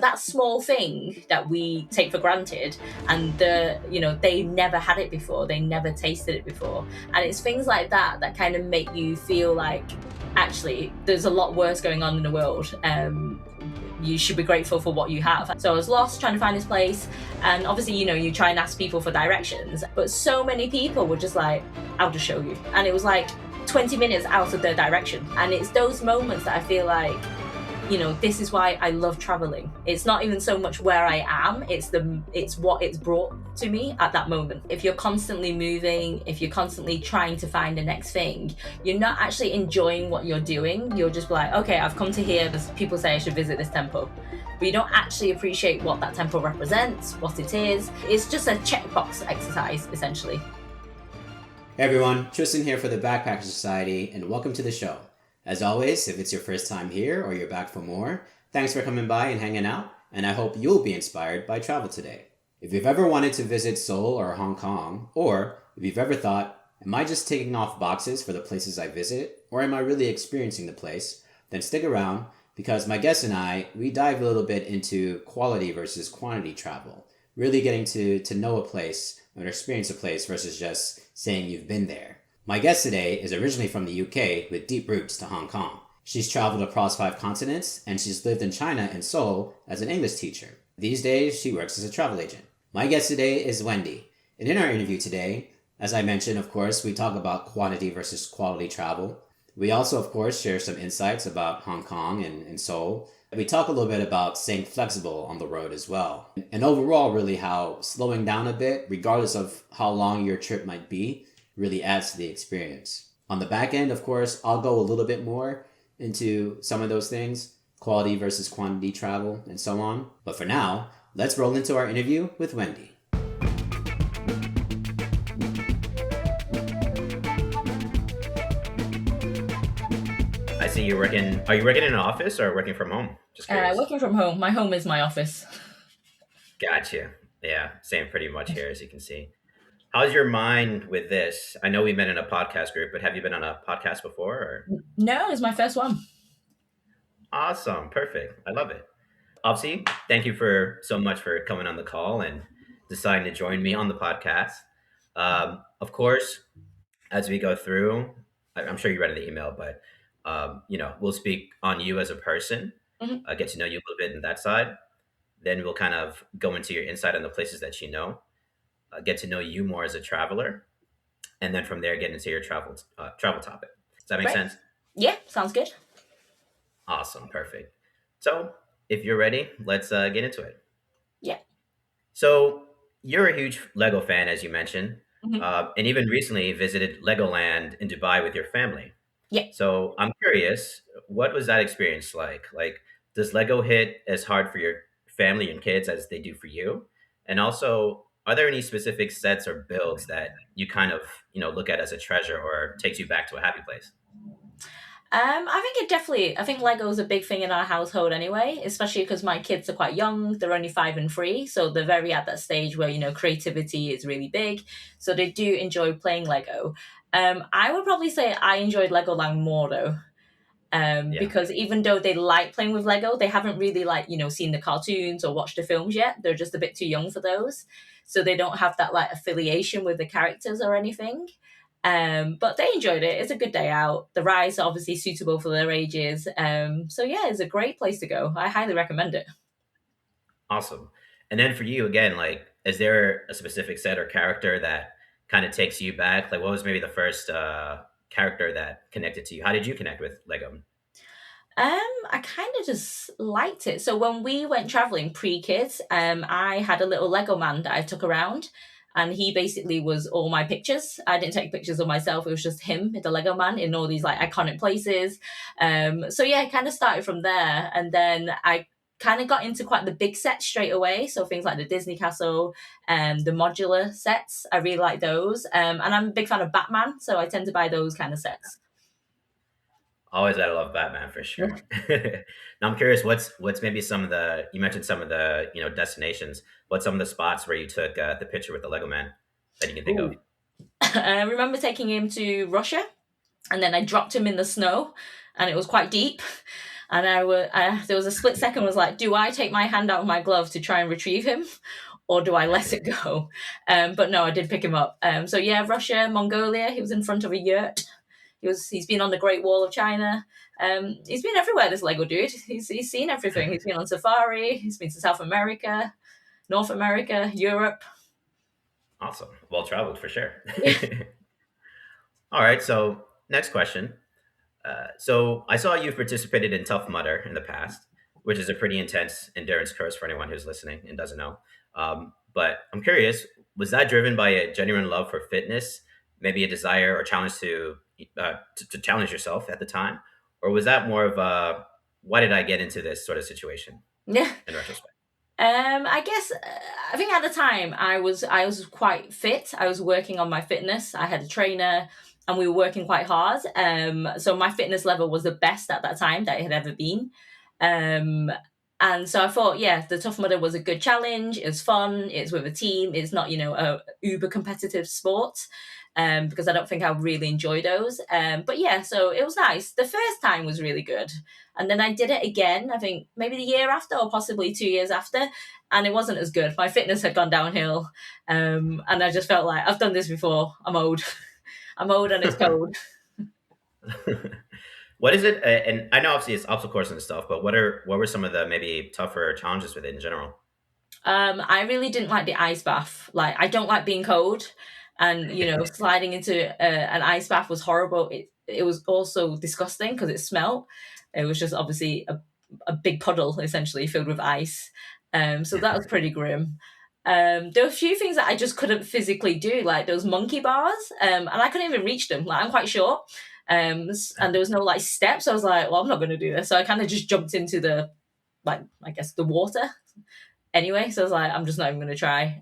That small thing that we take for granted, and they never had it before, they never tasted it before. And it's things like that that kind of make you feel like actually there's a lot worse going on in the world. You should be grateful for what you have. So I was lost trying to find this place, and obviously, you try and ask people for directions, but so many people were just like, I'll just show you. And it was like 20 minutes out of their direction. And it's those moments that I feel like, this is why I love traveling. It's not even so much where I am, it's what it's brought to me at that moment. If you're constantly moving, if you're constantly trying to find the next thing, you're not actually enjoying what you're doing. You're just like, okay, I've come to here because people say I should visit this temple. But you don't actually appreciate what that temple represents, what it is. It's just a checkbox exercise, essentially. Hey everyone, Triston here for the Backpacker Society, and welcome to the show. As always, if it's your first time here or you're back for more, thanks for coming by and hanging out, and I hope you'll be inspired by travel today. If you've ever wanted to visit Seoul or Hong Kong, or if you've ever thought, am I just ticking off boxes for the places I visit, or am I really experiencing the place, then stick around, because my guest and we dive a little bit into quality versus quantity travel, really getting to know a place or experience a place versus just saying you've been there. My guest today is originally from the UK with deep roots to Hong Kong. She's traveled across 5 continents, and she's lived in China and Seoul as an English teacher. These days, she works as a travel agent. My guest today is Wendy. And in our interview today, as I mentioned, of course, we talk about quantity versus quality travel. We also, of course, share some insights about Hong Kong and Seoul. We talk a little bit about staying flexible on the road as well. And overall, really how slowing down a bit, regardless of how long your trip might be, really adds to the experience. On the back end, of course, I'll go a little bit more into some of those things, quality versus quantity travel and so on. But for now, let's roll into our interview with Wendy. I see you're working. Are you working in an office or working from home? Just curious. Working from home. My home is my office. Gotcha. Yeah, same pretty much here, as you can see. How's your mind with this? I know we met in a podcast group, but have you been on a podcast before? Or? No, it's my first one. Awesome. Perfect. I love it. Obviously, thank you so much for coming on the call and deciding to join me on the podcast. Of course, as we go through, I'm sure you read the email, but we'll speak on you as a person, get to know you a little bit on that side. Then we'll kind of go into your insight on the places that you know. Get to know you more as a traveler, and then from there get into your travel topic. Does that make sense? Yeah, sounds good. Awesome, perfect. So if you're ready, let's get into it. Yeah. So you're a huge Lego fan, as you mentioned, and even recently visited Legoland in Dubai with your family. Yeah. So I'm curious, what was that experience like? Like, does Lego hit as hard for your family and kids as they do for you? And also, are there any specific sets or builds that you kind of, look at as a treasure or takes you back to a happy place? I think Lego is a big thing in our household anyway, especially because my kids are quite young. They're only 5 and 3. So they're very at that stage where, creativity is really big. So they do enjoy playing Lego. I would probably say I enjoyed Legoland more though. Because even though they like playing with Lego, they haven't really seen the cartoons or watched the films yet. They're just a bit too young for those. So they don't have that affiliation with the characters or anything. But they enjoyed it. It's a good day out. The rides are obviously suitable for their ages. So yeah, it's a great place to go. I highly recommend it. Awesome. And then for you again, is there a specific set or character that kind of takes you back? What was maybe the first character that connected to you? How did you connect with Lego? I kind of just liked it. So when we went traveling pre-kids, I had a little Lego man that I took around, and he basically was all my pictures. I didn't take pictures of myself. It was just him, the Lego man, in all these iconic places. So yeah, it kind of started from there. And then I kind of got into quite the big sets straight away. So things like the Disney Castle and the modular sets. I really like those. And I'm a big fan of Batman. So I tend to buy those kind of sets. Always gotta love Batman for sure. Now I'm curious, what's maybe some of the, you mentioned some of the destinations. What's some of the spots where you took the picture with the Lego man that you can think of? I remember taking him to Russia, and then I dropped him in the snow, and it was quite deep. And there was a split second, was like, do I take my hand out of my glove to try and retrieve him, or do I let it go? But no, I did pick him up. So yeah, Russia, Mongolia. He was in front of a yurt. He's been on the Great Wall of China. He's been everywhere. This Lego dude. He's seen everything. He's been on safari. He's been to South America, North America, Europe. Awesome. Well traveled for sure. Yeah. All right. So next question. So I saw you've participated in Tough Mudder in the past, which is a pretty intense endurance course for anyone who's listening and doesn't know. But I'm curious, was that driven by a genuine love for fitness, maybe a desire or challenge to challenge yourself at the time, or was that more of a why did I get into this sort of situation Yeah. in retrospect? I guess I think at the time I was quite fit. I was working on my fitness. I had a trainer, and we were working quite hard. So my fitness level was the best at that time that it had ever been. Um, and so I thought, yeah, the Tough Mudder was a good challenge. It was fun. It's with a team. It's not, a uber competitive sport. Because I don't think I really enjoy those. But yeah, so it was nice. The first time was really good. And then I did it again, I think maybe the year after, or possibly 2 years after. And it wasn't as good. My fitness had gone downhill. And I just felt like I've done this before. I'm old. I'm old and it's cold. What is it? And I know obviously it's obstacle course and stuff, but what were some of the maybe tougher challenges with it in general? I really didn't like the ice bath. Like, I don't like being cold, and sliding into an ice bath was horrible. It was also disgusting because it smelled. It was just obviously a big puddle essentially filled with ice. So that was pretty grim. There were a few things that I just couldn't physically do, like those monkey bars, and I couldn't even reach them. Like, I'm quite short, and there was no like steps. So I was like, well, I'm not going to do this. So I kind of just jumped into the, like, I guess the water anyway. So I was like, I'm just not even going to try.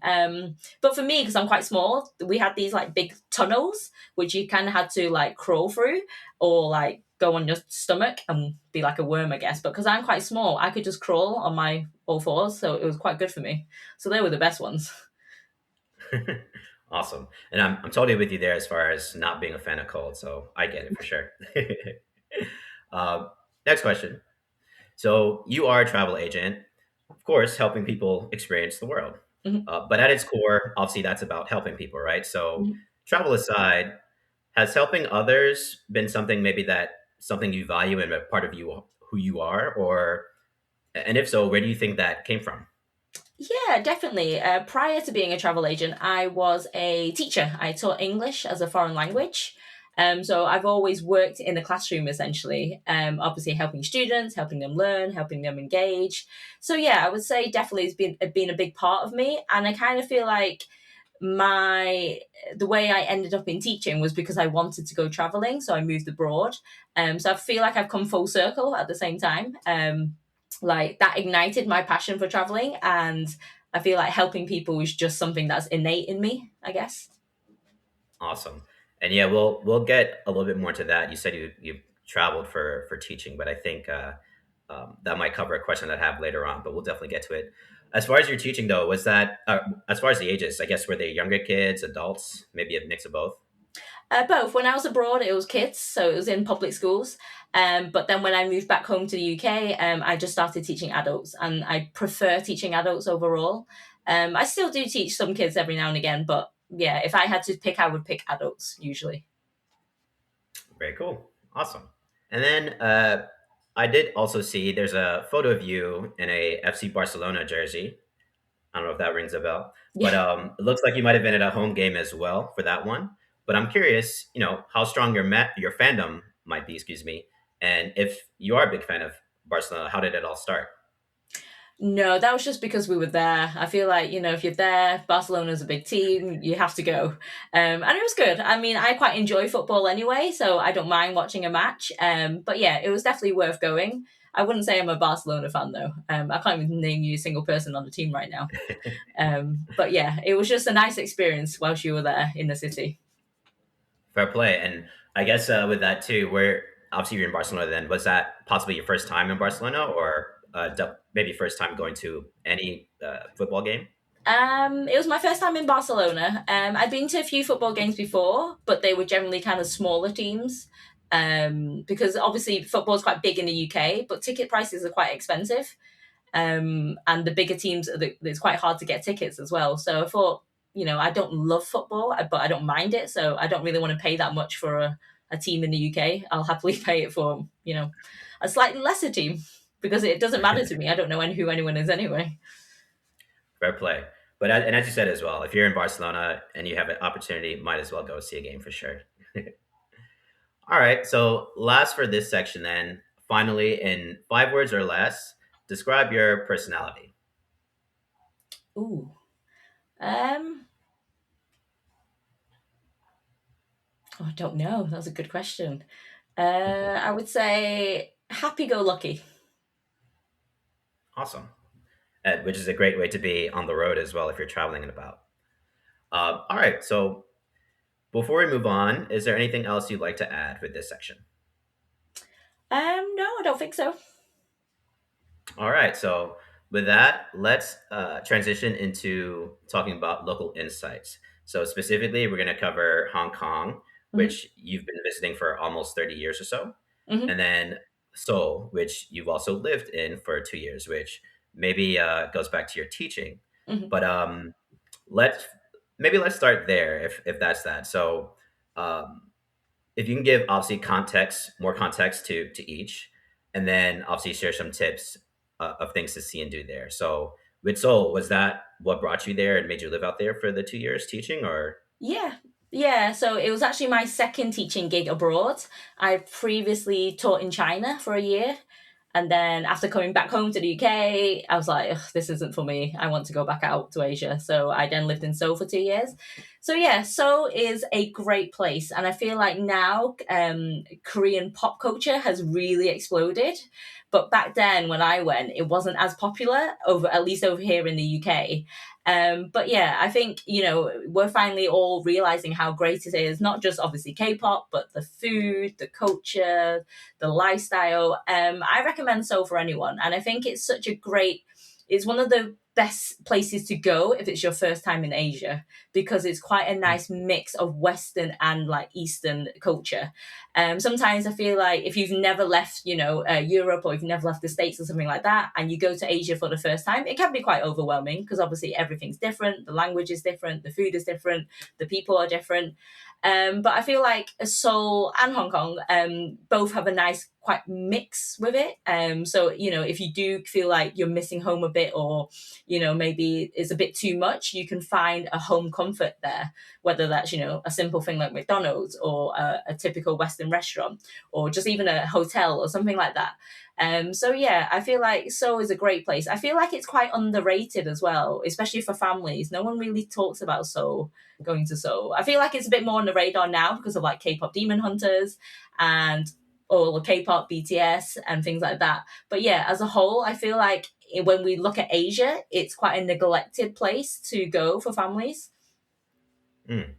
But for me, because I'm quite small, we had these like big tunnels which you kind of had to like crawl through, or like go on your stomach and be like a worm, I guess. But because I'm quite small, I could just crawl on my all fours, so it was quite good for me. So they were the best ones. Awesome. And I'm totally with you there as far as not being a fan of cold. So I get it for sure. uh, Next question. So you are a travel agent, of course, helping people experience the world. Mhm. But at its core, obviously, that's about helping people, right? So travel aside, has helping others been something maybe that something you value and a part of you who you are, or and if so, where do you think that came from? Yeah, definitely. Prior to being a travel agent, I was a teacher. I taught English as a foreign language. So I've always worked in the classroom essentially, obviously helping students, helping them learn, helping them engage. So yeah, I would say definitely it's been a big part of me. And I kind of feel like my the way I ended up in teaching was because I wanted to go traveling, so I moved abroad. So I feel like I've come full circle at the same time. Like, that ignited my passion for traveling, and I feel like helping people is just something that's innate in me, I guess. Awesome. And yeah, we'll get a little bit more into that. You said you traveled for teaching, but I think that might cover a question that I have later on. But we'll definitely get to it. As far as your teaching, though, was that as far as the ages? I guess were they younger kids, adults, maybe a mix of both? Both. When I was abroad, it was kids, so it was in public schools. But then when I moved back home to the UK, I just started teaching adults, and I prefer teaching adults overall. I still do teach some kids every now and again, but yeah, if I had to pick, I would pick adults usually. Very cool. Awesome. And then I did also see there's a photo of you in a FC Barcelona jersey. I don't know if that rings a bell, but Yeah. it looks like you might have been at a home game as well for that one. But I'm curious, how strong your fandom might be, excuse me, and if you are a big fan of Barcelona, how did it all start? No, that was just because we were there. I feel like, if you're there, Barcelona's a big team, you have to go. And it was good. I mean, I quite enjoy football anyway, so I don't mind watching a match. But yeah, it was definitely worth going. I wouldn't say I'm a Barcelona fan though. I can't even name you a single person on the team right now. But yeah, it was just a nice experience whilst you were there in the city. Fair play. And I guess with that too, where obviously you're in Barcelona, then was that possibly your first time in Barcelona, or maybe first time going to any football game? It was my first time in Barcelona. I'd been to a few football games before, but they were generally kind of smaller teams. because obviously football is quite big in the UK, but ticket prices are quite expensive. And the bigger teams, it's quite hard to get tickets as well. So I thought, I don't love football, but I don't mind it. So I don't really want to pay that much for a team in the UK. I'll happily pay it for, a slightly lesser team because it doesn't matter to me. I don't know who anyone is anyway. Fair play. But and as you said as well, if you're in Barcelona and you have an opportunity, might as well go see a game for sure. All right. So last for this section, then, finally, in 5 words or less, describe your personality. Ooh. Um, I don't know. That's a good question. I would say happy-go-lucky. Awesome. Which is a great way to be on the road as well if you're traveling and about. All right. So before we move on, is there anything else you'd like to add with this section? No, I don't think so. All right. So with that, let's transition into talking about local insights. So specifically, we're going to cover Hong Kong, Hmm. which you've been visiting for almost 30 years or so, Hmm. and then Seoul, which you've also lived in for 2 years, which maybe goes back to your teaching. Hmm. But let's let's start there if that's that. So um, if you can give obviously more context to each, and then obviously share some tips of things to see and do there. So with Seoul, was that what brought you there and made you live out there for the 2 years teaching, or? Yeah. Yeah, so it was actually my second teaching gig abroad. I previously taught in China for a year. And then after coming back home to the UK, I was like, "Ugh, this isn't for me. I want to go back out to Asia." So I then lived in Seoul for 2 years. So yeah, Seoul is a great place. And I feel like now Korean pop culture has really exploded. But back then when I went, it wasn't as popular at least over here in the UK. But yeah, I think, we're finally all realizing how great it is, not just obviously K-pop, but the food, the culture, the lifestyle. I recommend Seoul for anyone. And I think it's one of the best places to go if it's your first time in Asia, because it's quite a nice mix of Western and like Eastern culture. Sometimes I feel like if you've never left, Europe, or you've never left the States or something like that, and you go to Asia for the first time, it can be quite overwhelming because obviously everything's different, the language is different, the food is different, the people are different. But I feel like Seoul and Hong Kong both have a nice, quite mix with it. So if you do feel like you're missing home a bit, or maybe it's a bit too much, you can find a home comfort there. Whether that's a simple thing like McDonald's, or a typical Western restaurant, or just even a hotel or something like that. So yeah, I feel like Seoul is a great place. I feel like it's quite underrated as well, especially for families. No one really talks about Seoul, going to Seoul. I feel like it's a bit more on the radar now because of like K-pop Demon Hunters and all the K-pop BTS and things like that. But yeah, as a whole, I feel like when we look at Asia, it's quite a neglected place to go for families. Mm.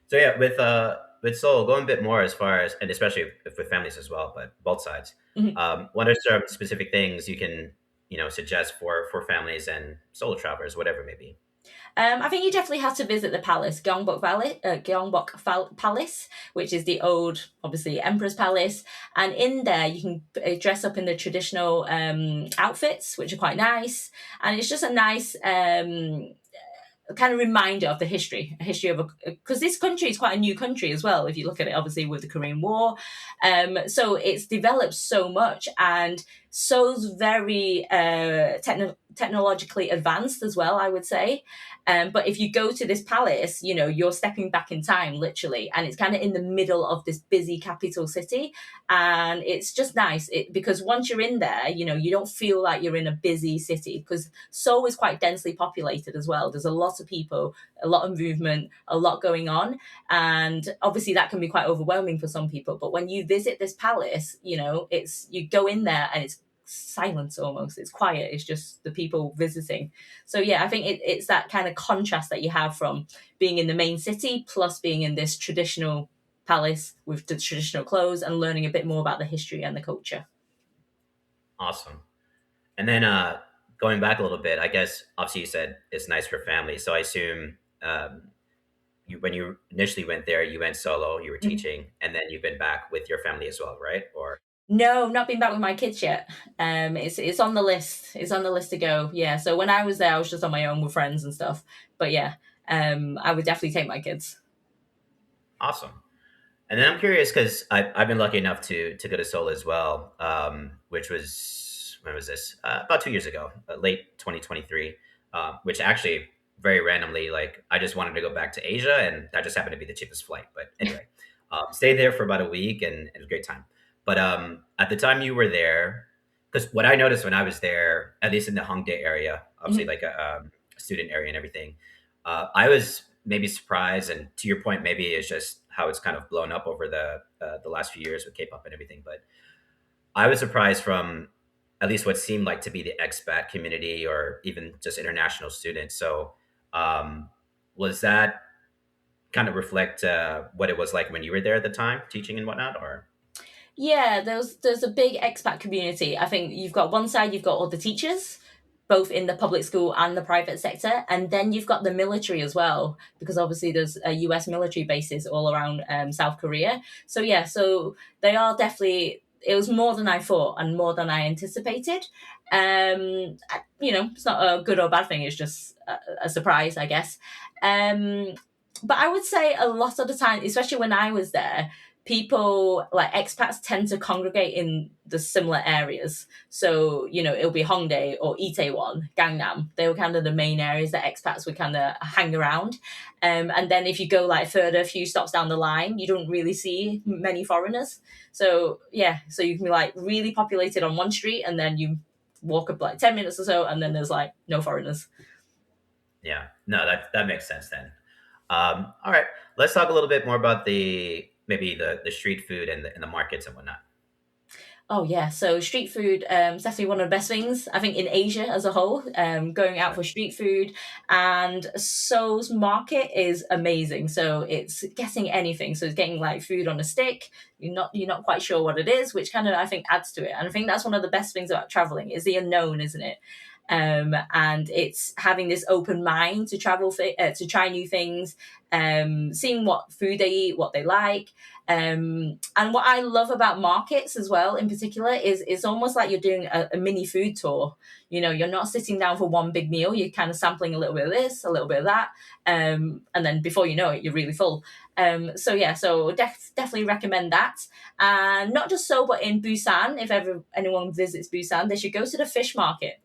So yeah, with Seoul, going a bit more as far as, and especially if with families as well, but both sides. Mhm. What are some specific things you can suggest for families and solo travelers, whatever it may be? I think you definitely have to visit the palace, Gyeongbok Palace, which is the old, obviously, Emperor's Palace. And in there, you can dress up in the traditional outfits, which are quite nice. And it's just a nice kind of reminder of the history of because this country is quite a new country as well. If you look at it, obviously with the Korean War, so it's developed so much, and so's very technologically advanced as well, I would say. But if you go to this palace, you're stepping back in time, literally, and it's kind of in the middle of this busy capital city, and it's just nice because once you're in there, you don't feel like you're in a busy city, because Seoul is quite densely populated as well. There's a lot of people, a lot of movement, a lot going on, and obviously that can be quite overwhelming for some people. But when you visit this palace, you go in there and it's silence almost. It's quiet. It's just the people visiting. So yeah, I think it's that kind of contrast that you have from being in the main city plus being in this traditional palace with the traditional clothes and learning a bit more about the history and the culture. Awesome. And then going back a little bit, I guess obviously you said it's nice for families, so I assume when you initially went there, you went solo, you were Mhm. teaching, and then you've been back with your family as well, right? Or No, not been back with my kids yet. It's on the list. It's on the list to go. Yeah. So when I was there, I was just on my own with friends and stuff. But yeah, I would definitely take my kids. awesome. And then I'm curious because I've been lucky enough to go to Seoul as well, which was when was this? About 2 years ago, late 2023. Which actually very randomly, like I just wanted to go back to Asia, and that just happened to be the cheapest flight. But anyway, stayed there for about a week, and it was a great time. But at the time you were there, because what I noticed when I was there, at least in the Hongdae area, obviously Mhm. like a student area and everything, I was maybe surprised, and to your point, maybe it's just how it's kind of blown up over the last few years with K-pop and everything. But I was surprised from at least what seemed like to be the expat community or even just international students. So, um, was that kind of reflect what it was like when you were there at the time, teaching and whatnot? Or Yeah, there's a big expat community. I think you've got one side, you've got all the teachers, both in the public school and the private sector, and then you've got the military as well, because obviously there's US military bases all around South Korea. So yeah, so they are definitely. It was more than I thought and more than I anticipated. It's not a good or bad thing. It's just a surprise, I guess. Um, but I would say a lot of the time, especially when I was there, people like expats tend to congregate in the similar areas. So, it'll be Hongdae or Itaewon, Gangnam. They were kind of the main areas that expats would kind of hang around. And then if you go like further, a few stops down the line, you don't really see many foreigners. So, yeah, so you can be like really populated on one street and then you walk up like 10 minutes or so and then there's like no foreigners. yeah, no, that makes sense then. All right, let's talk a little bit more about the maybe the street food and the markets and whatnot. Oh yeah, so street food is definitely one of the best things I think in Asia as a whole. Going out Right. for street food, and Seoul's market is amazing. So it's getting anything. So it's getting like food on a stick. You're not quite sure what it is, which kind of I think adds to it. And I think that's one of the best things about traveling is the unknown, isn't it? And it's having this open mind to to try new things, seeing what food they eat, what they like, and what I love about markets as well, in particular, is it's almost like you're doing a mini food tour. You're not sitting down for one big meal. You're kind of sampling a little bit of this, a little bit of that, and then before you know it, you're really full. So yeah, so definitely recommend that. And not just so, but in Busan, if ever anyone visits Busan, they should go to the fish market,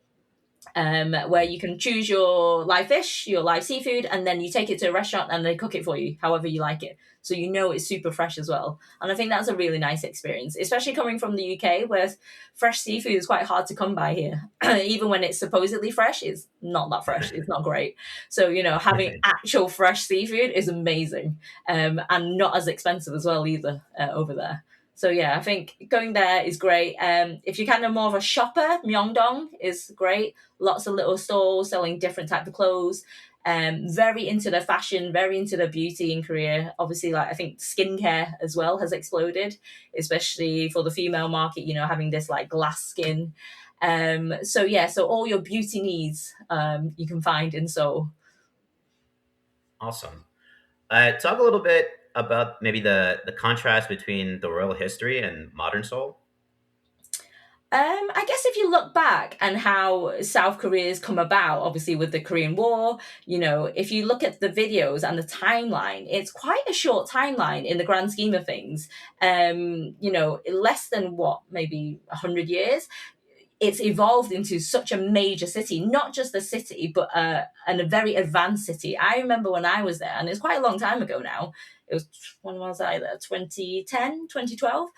where you can choose your live fish, your live seafood, and then you take it to a restaurant and they cook it for you however you like it. So it's super fresh as well. And I think that's a really nice experience, especially coming from the UK, where fresh seafood is quite hard to come by here. Even when it's supposedly fresh, it's not that fresh. It's not great. So, having actual fresh seafood is amazing, and not as expensive as well either over there. So yeah, I think going there is great. If you're kind of more of a shopper, Myeongdong is great. Lots of little stalls selling different types of clothes. Very into the fashion, very into the beauty in Korea. Obviously, like I think skincare as well has exploded, especially for the female market. Having this like glass skin. So yeah, so all your beauty needs you can find in Seoul. Awesome. Talk a little bit about maybe the contrast between the royal history and modern Seoul. I guess if you look back and how South Korea's come about, obviously with the Korean War, if you look at the videos and the timeline, it's quite a short timeline in the grand scheme of things. Less than what, maybe 100 years. It's evolved into such a major city, not just a city, but and a very advanced city. I remember when I was there, and it's quite a long time ago now. It was, when was I there? 2010, 2012.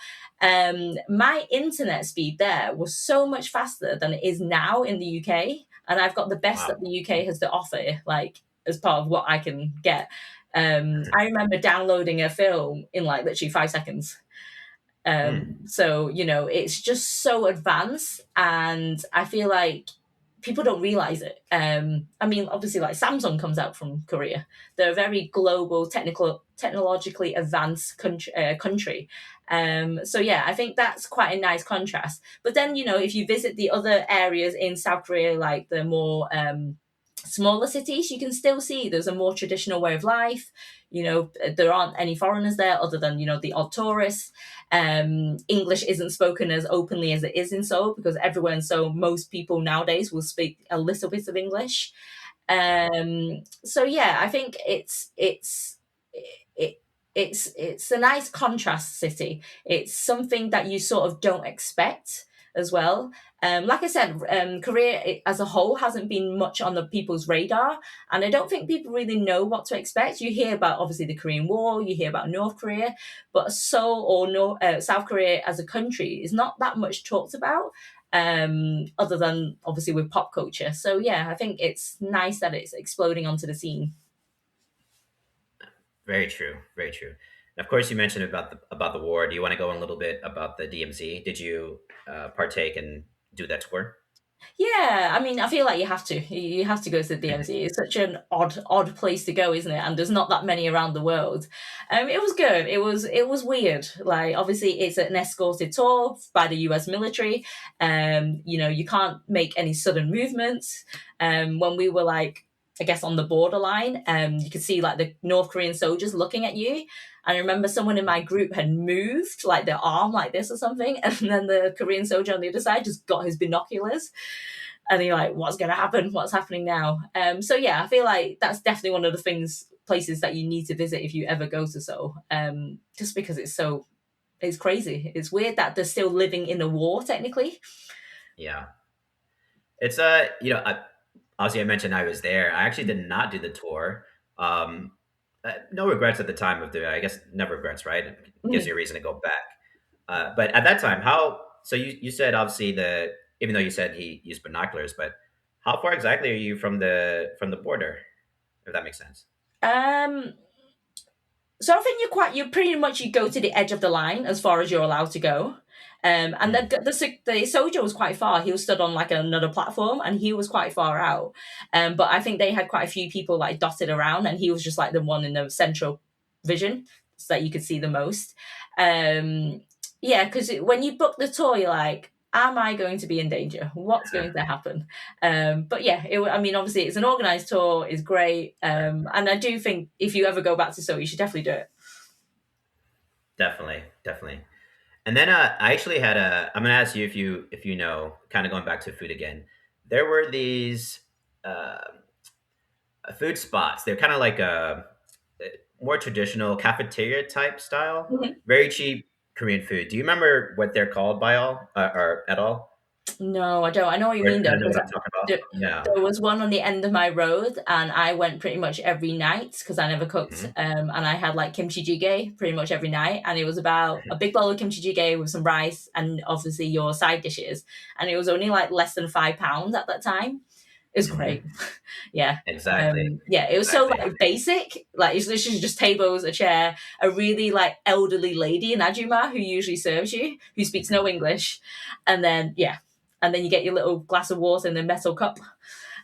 My internet speed there was so much faster than it is now in the UK. And I've got the best Wow. that the UK has to offer, like as part of what I can get. I remember downloading a film in like literally 5 seconds. Hmm. It's just so advanced, and I feel like people don't realize it. I mean, obviously, like Samsung comes out from Korea. They're a very global, technologically advanced country. So yeah, I think that's quite a nice contrast. But then, if you visit the other areas in South Korea, like the more smaller cities, you can still see there's a more traditional way of life. There aren't any foreigners there other than, the odd tourists. English isn't spoken as openly as it is in Seoul because everywhere in Seoul, most people nowadays will speak a little bit of English. So yeah, I think it, it's a nice contrast city. It's something that you sort of don't expect as well. Like I said, Korea as a whole hasn't been much on the people's radar, and I don't think people really know what to expect. You hear about obviously the Korean War, you hear about North Korea, but Seoul or South Korea as a country is not that much talked about, other than obviously with pop culture. So yeah, I think it's nice that it's exploding onto the scene. Very true. Very true. And of course, you mentioned about the war. Do you want to go in a little bit about the DMZ? Did you partake and do that tour? Yeah, I mean, I feel like you have to. You have to go to the DMZ. It's such an odd place to go, isn't it? And there's not that many around the world. It was good. It was weird. Like obviously, it's an escorted tour by the U.S. military. You can't make any sudden movements. When we were like, I guess on the borderline, you could see like the North Korean soldiers looking at you. And I remember someone in my group had moved like their arm like this or something, and then the Korean soldier on the other side just got his binoculars and you're like, what's going to happen? What's happening now? So yeah, I feel like that's definitely one of the places that you need to visit if you ever go to Seoul. Just because it's crazy. It's weird that they're still living in a war technically. Yeah. It's obviously I mentioned I was there. I actually did not do the tour. Um, no regrets at the time of the. I guess never regrets, right? It gives Mm. you a reason to go back. But at that time, how? So you said obviously the even though you said he used binoculars, but how far exactly are you from the border? If that makes sense. Um, So I think you pretty much you go to the edge of the line as far as you're allowed to go. And Mm. the soldier was quite far. He was stood on like another platform, and he was quite far out. But I think they had quite a few people like dotted around, and he was just like the one in the central vision, so that you could see the most. Um, yeah, because when you book the tour, you're like, am I going to be in danger? What's going to happen? But yeah, I mean, obviously, it's an organized tour, is great, and I do think if you ever go back to Seoul, you should definitely do it. Definitely, definitely. And then I actually had a. I'm gonna ask you if you know, kind of going back to food again. There were these uh, food spots. They're kind of like a more traditional cafeteria type style, Mhm. very cheap Korean food. Do you remember what they're called by all or at all? No, I don't. I know what you Or mean kind though, of know because what I'm talking about? there, Yeah. there was one on the end of my road, and I went pretty much every night because I never cooked. Hmm. And I had like kimchi jjigae pretty much every night, and it was about a big bowl of kimchi jjigae with some rice and obviously your side dishes, and it was only like less than £5 at that time. It's great. Hmm. Yeah. Exactly. Yeah, it was so Exactly. like basic. Like it's literally just tables, a chair, a really like elderly lady in Ajuma who usually serves you, who speaks Mhm. no English, and then yeah, and then you get your little glass of water in a metal cup.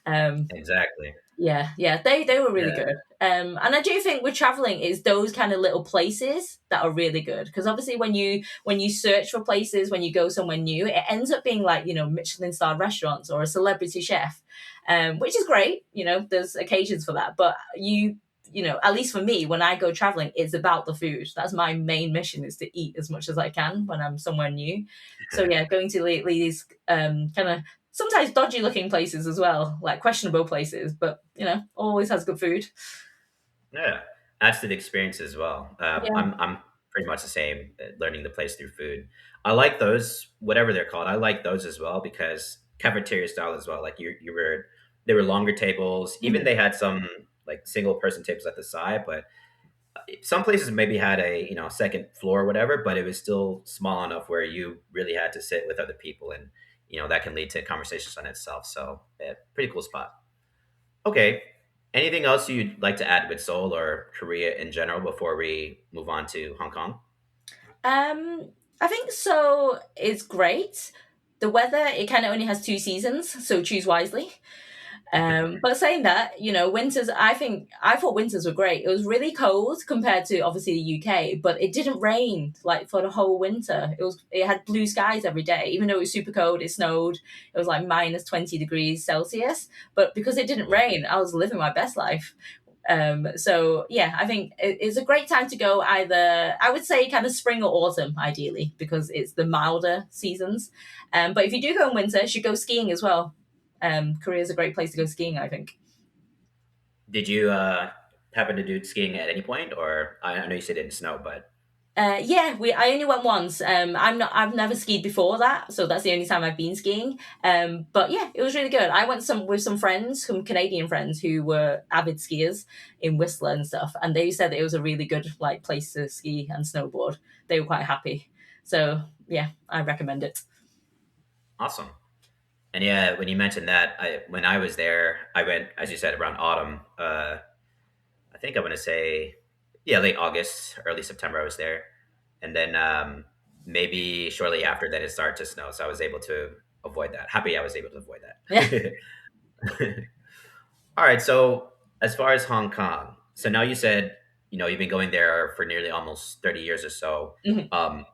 Um, Exactly. yeah, they were really Yeah. good. And I do think with traveling is those kind of little places that are really good because obviously when you search for places when you go somewhere new, it ends up being like Michelin star restaurants or a celebrity chef, which is great. There's occasions for that, but at least for me, when I go traveling, it's about the food. That's my main mission is to eat as much as I can when I'm somewhere new. So yeah, going to these kind of sometimes dodgy looking places as well, like questionable places, but always has good food. Yeah, adds to the experience as well. Yeah. I'm pretty much the same, learning the place through food. I like those, whatever they're called. I like those as well because cafeteria style as well. Like you were, they were longer tables. Even Mhm. they had some like single person tables at the side, but some places maybe had a second floor or whatever, but it was still small enough where you really had to sit with other people, and that can lead to conversations on itself. So yeah, pretty cool spot. Okay. Anything else you'd like to add with Seoul or Korea in general before we move on to Hong Kong? Um, I think so. It's great. The weather, it kind of only has two seasons, so choose wisely. But saying that, winters, I thought winters were great. It was really cold compared to obviously the UK, but it didn't rain like for the whole winter. It had blue skies every day, even though it was super cold. It snowed. It was like minus 20 degrees Celsius. But because it didn't rain, I was living my best life. So yeah, I think it's a great time to go. Either I would say kind of spring or autumn, ideally, because it's the milder seasons. But if you do go in winter, you should go skiing as well. Korea is a great place to go skiing, I think. Did you happen to do skiing at any point, or I know you said it didn't snow, but Yeah, I only went once. I've never skied before that, so that's the only time I've been skiing. But yeah, it was really good. I went with some friends, some Canadian friends who were avid skiers in Whistler and stuff, and they said that it was a really good like place to ski and snowboard. They were quite happy. So yeah, I recommend it. awesome. And yeah, when you mentioned that, when I was there, I went, as you said, around autumn. I think I want to say, yeah, late August, early September. I was there, and then maybe shortly after that, it started to snow. So I was able to avoid that. Happy I was able to avoid Yeah. that. All right. So as far as Hong Kong, so now you said you've been going there for nearly almost 30 years or so. Mhm.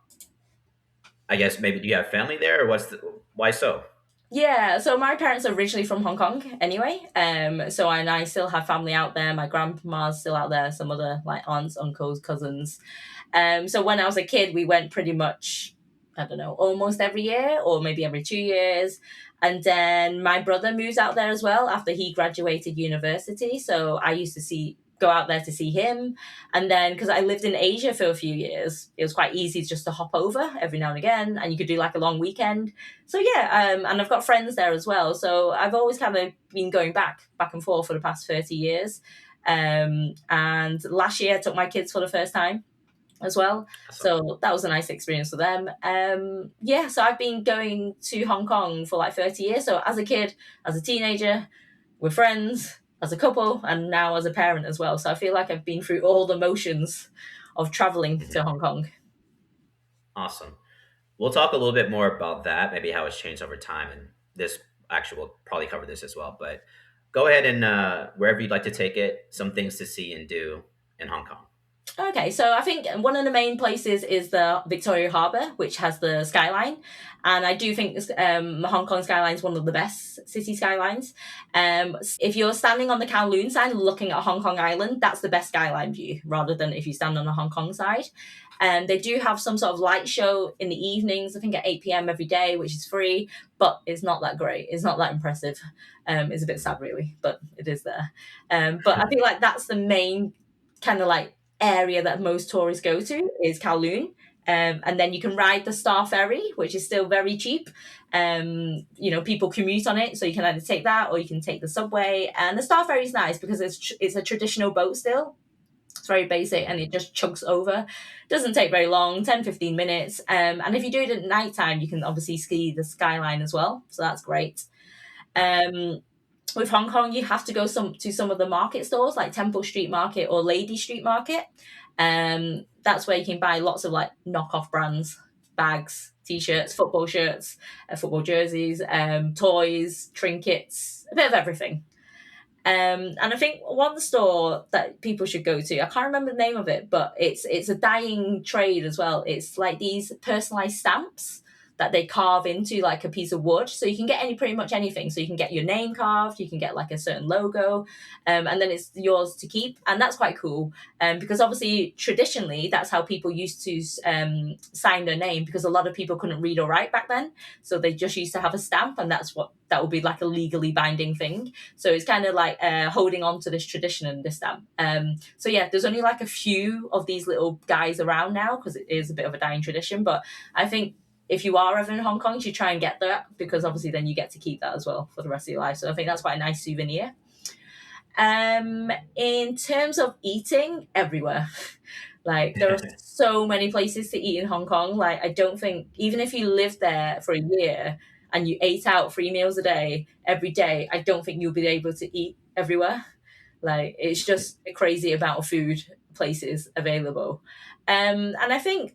I guess maybe do you have family there, or why so? Yeah, so my parents are originally from Hong Kong anyway. So and I still have family out there. My grandma's still out there, some other like aunts, uncles, cousins. So when I was a kid, we went pretty much, I don't know, almost every year or maybe every 2 years. And then my brother moves out there as well after he graduated university. So I used to go out there to see him. And then because I lived in Asia for a few years, it was quite easy just to hop over every now and again, and you could do like a long weekend. So yeah, and I've got friends there as well. So I've always kind of been going back and forth for the past 30 years. And last year I took my kids for the first time as well. Awesome. So that was a nice experience for them. Yeah, so I've been going to Hong Kong for like 30 years. So as a kid, as a teenager, with friends, as a couple, and now as a parent as well. So I feel like I've been through all the motions of traveling Mhm. to Hong Kong. Awesome. We'll talk a little bit more about that, maybe how it's changed over time, and this actually will probably cover this as well. But go ahead and wherever you'd like to take it, some things to see and do in Hong Kong. Okay, so I think one of the main places is the Victoria Harbour, which has the skyline, and I do think the Hong Kong skyline is one of the best city skylines. If you're standing on the Kowloon side looking at Hong Kong Island, that's the best skyline view, rather than if you stand on the Hong Kong side. They do have some sort of light show in the evenings, I think at 8 p.m. every day, which is free, but it's not that great. It's not that impressive. It's a bit sad, really, but it is there. But I feel like that's the main kind of like area that most tourists go to is Kowloon. And then you can ride the Star Ferry, which is still very cheap. People commute on it, so you can either take that or you can take the subway. And the Star Ferry is nice because it's a traditional boat still. It's very basic and it just chugs over. Doesn't take very long, 10-15 minutes. And if you do it at night time, you can obviously ski the skyline as well. So that's great. Um, with Hong Kong, you have to go to some of the market stores like Temple Street Market or Lady Street Market. That's where you can buy lots of like knockoff brands, bags, t-shirts, football shirts, football jerseys, toys, trinkets, a bit of everything. And I think one store that people should go to, I can't remember the name of it, but it's a dying trade as well. It's like these personalized stamps that they carve into like a piece of wood. So you can get pretty much anything. So you can get your name carved, you can get like a certain logo, and then it's yours to keep. And that's quite cool. Because obviously traditionally that's how people used to sign their name, because a lot of people couldn't read or write back then. So they just used to have a stamp, and that would be like a legally binding thing. So it's kind of like holding on to this tradition and this stamp. So yeah, there's only like a few of these little guys around now because it is a bit of a dying tradition. But I think if you are ever in Hong Kong, you should try and get that, because obviously then you get to keep that as well for the rest of your life. So I think that's quite a nice souvenir. In terms of eating, everywhere. Like there are so many places to eat in Hong Kong. Like I don't think, even if you lived there for a year and you ate out 3 meals a day every day, I don't think you'll be able to eat everywhere. Like it's just a crazy amount of food places available. And I think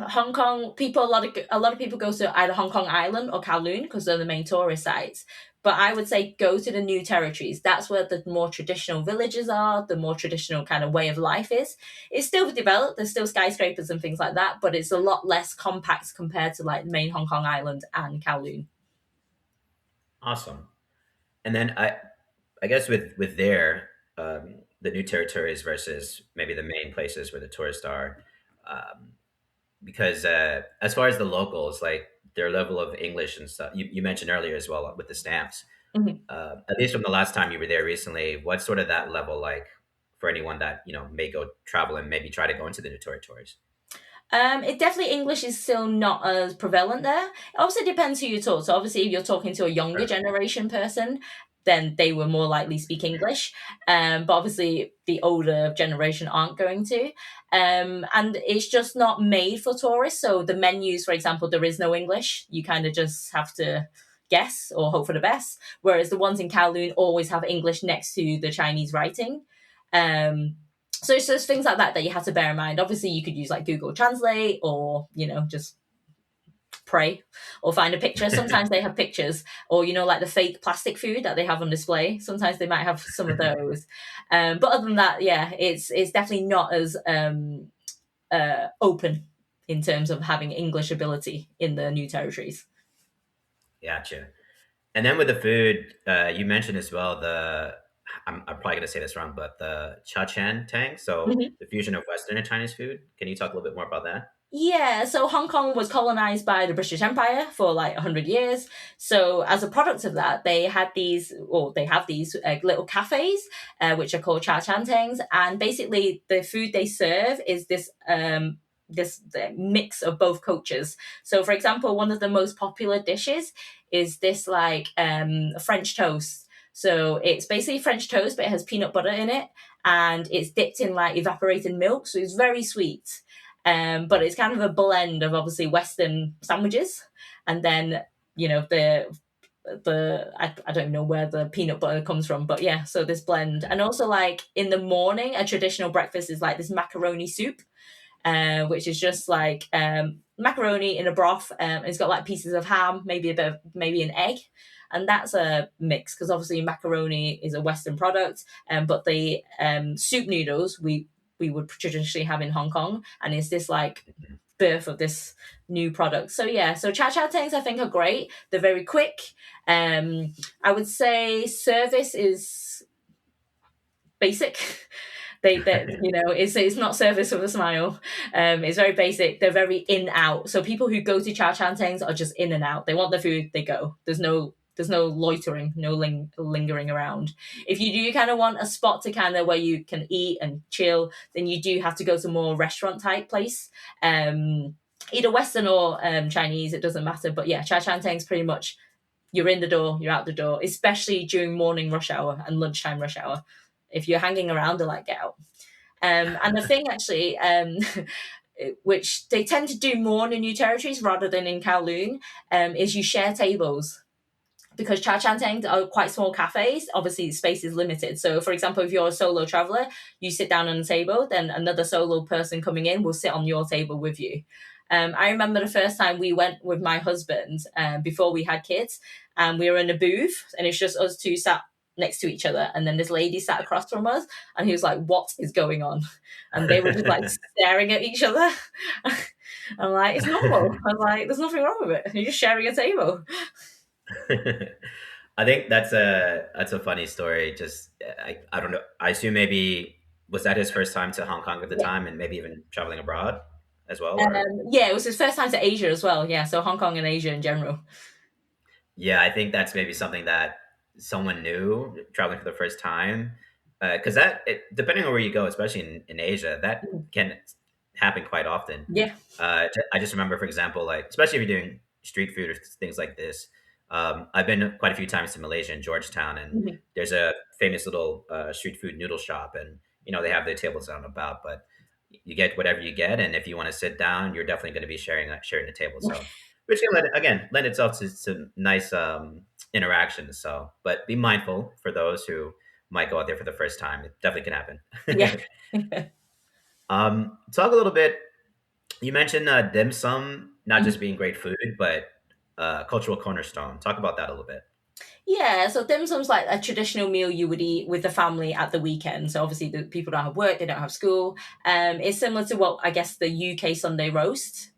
Hong Kong people, a lot of people go to either Hong Kong Island or Kowloon because they're the main tourist sites. But I would say go to the new territories. That's where the more traditional villages are, the more traditional kind of way of life is. It's still developed. There's still skyscrapers and things like that, but it's a lot less compact compared to like the main Hong Kong Island and Kowloon. Awesome. And then I guess with their the new territories versus maybe the main places where the tourists are, um, because as far as the locals, like their level of English and stuff, you mentioned earlier as well with the stamps. Mhm. At least from the last time you were there recently, what's sort of that level like for anyone that may go travel and maybe try to go into the new territories? It definitely English is still not as prevalent there. It obviously depends who you talk to. Obviously, if you're talking to a younger Sure. generation person, then they will more likely speak English. But obviously, the older generation aren't going to. And it's just not made for tourists. So the menus, for example, there is no English. You kind of just have to guess or hope for the best. Whereas the ones in Kowloon always have English next to the Chinese writing. Um, so it's just things like that that you have to bear in mind. Obviously, you could use like Google Translate or, just pray or find a picture. Sometimes they have pictures or, like the fake plastic food that they have on display. Sometimes they might have some of those. But other than that, yeah, it's definitely not as open in terms of having English ability in the new territories. Gotcha. And then with the food, you mentioned as well I'm probably going to say this wrong, but the cha chan tang, so Mhm. the fusion of Western and Chinese food. Can you talk a little bit more about that? Yeah, so Hong Kong was colonized by the British Empire for like 100 years. So, as a product of that, they have these little cafes, which are called cha chan tangs. And basically, the food they serve is this the mix of both cultures. So, for example, one of the most popular dishes is this like French toast. So, it's basically French toast, but it has peanut butter in it. And it's dipped in like evaporated milk. So, it's very sweet, but it's kind of a blend of obviously Western sandwiches, and then I don't know where the peanut butter comes from, but yeah, so this blend, and also like in the morning, a traditional breakfast is like this macaroni soup, which is just like macaroni in a broth. It's got like pieces of ham, maybe a bit of maybe an egg. And that's a mix because obviously macaroni is a Western product, but the soup noodles we would traditionally have in Hong Kong, and it's this like birth of this new product. So yeah, so cha cha tangs I think are great. They're very quick. I would say service is basic. It's not service with a smile. It's very basic. They're very in out. So people who go to cha chan tangs are just in and out. They want the food, they go. There's no loitering, no lingering around. If you do kind of want a spot to kind of where you can eat and chill, then you do have to go to more restaurant type place. Either Western or Chinese, it doesn't matter. But yeah, cha chan tangs pretty much you're in the door, you're out the door, especially during morning rush hour and lunchtime rush hour. If you're hanging around, they're like, get out. And the thing actually, which they tend to do more in the new territories rather than in Kowloon, is you share tables. Because cha chan tangs are quite small cafes, obviously space is limited. So, for example, if you're a solo traveler, you sit down on a table, then another solo person coming in will sit on your table with you. I remember the first time we went with my husband before we had kids, and we were in a booth, and it's just us two sat next to each other, and then this lady sat across from us, and he was like, "What is going on?" And they were just like staring at each other. I'm like, "It's normal." I'm like, "There's nothing wrong with it. You're just sharing a table." I think that's a funny story. Just I don't know. I assume maybe was that his first time to Hong Kong at the Yeah. time, and maybe even traveling abroad as well, or Yeah, it was his first time to Asia as well. Yeah, so Hong Kong and Asia in general. yeah, I think that's maybe something that someone new traveling for the first time, because depending on where you go, especially in Asia, that Mm. can happen quite often. Yeah. I just remember, for example, like especially if you're doing street food or things like this. I've been quite a few times to Malaysia and Georgetown, and Mhm. there's a famous little street food noodle shop, and they have their tables out and about, but you get whatever you get, and if you want to sit down, you're definitely going to be sharing the table. So, which can lend itself to nice interactions. So, but be mindful for those who might go out there for the first time. It definitely can Yeah. happen. Talk a little bit You mentioned dim sum not just being great food, but cultural cornerstone. Talk about that a little bit. Yeah, so dim sum's like a traditional meal you would eat with the family at the weekend. So obviously the people don't have work, they don't have school. It's similar to what I guess the UK Sunday roast.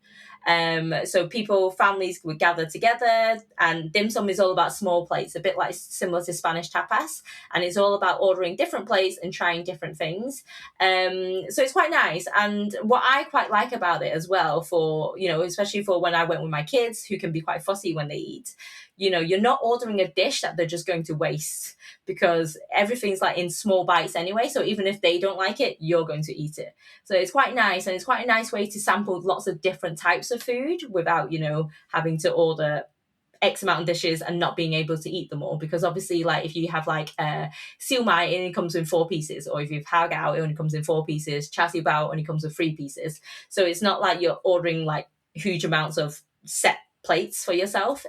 So people, families would gather together, and dim sum is all about small plates, a bit like similar to Spanish tapas, and it's all about ordering different plates and trying different things. So it's quite nice, and what I quite like about it as well, for especially for when I went with my kids, who can be quite fussy when they eat. You're not ordering a dish that they're just going to waste because everything's like in small bites anyway. So even if they don't like it, you're going to eat it. So it's quite nice, and it's quite a nice way to sample lots of different types of food without, having to order X amount of dishes and not being able to eat them all. Because obviously, like if you have like siu mai, it only comes in 4 pieces, or if you have hao gao, it only comes in 4 pieces. Char siu bao only comes with 3 pieces. So it's not like you're ordering like huge amounts of set plates for yourself.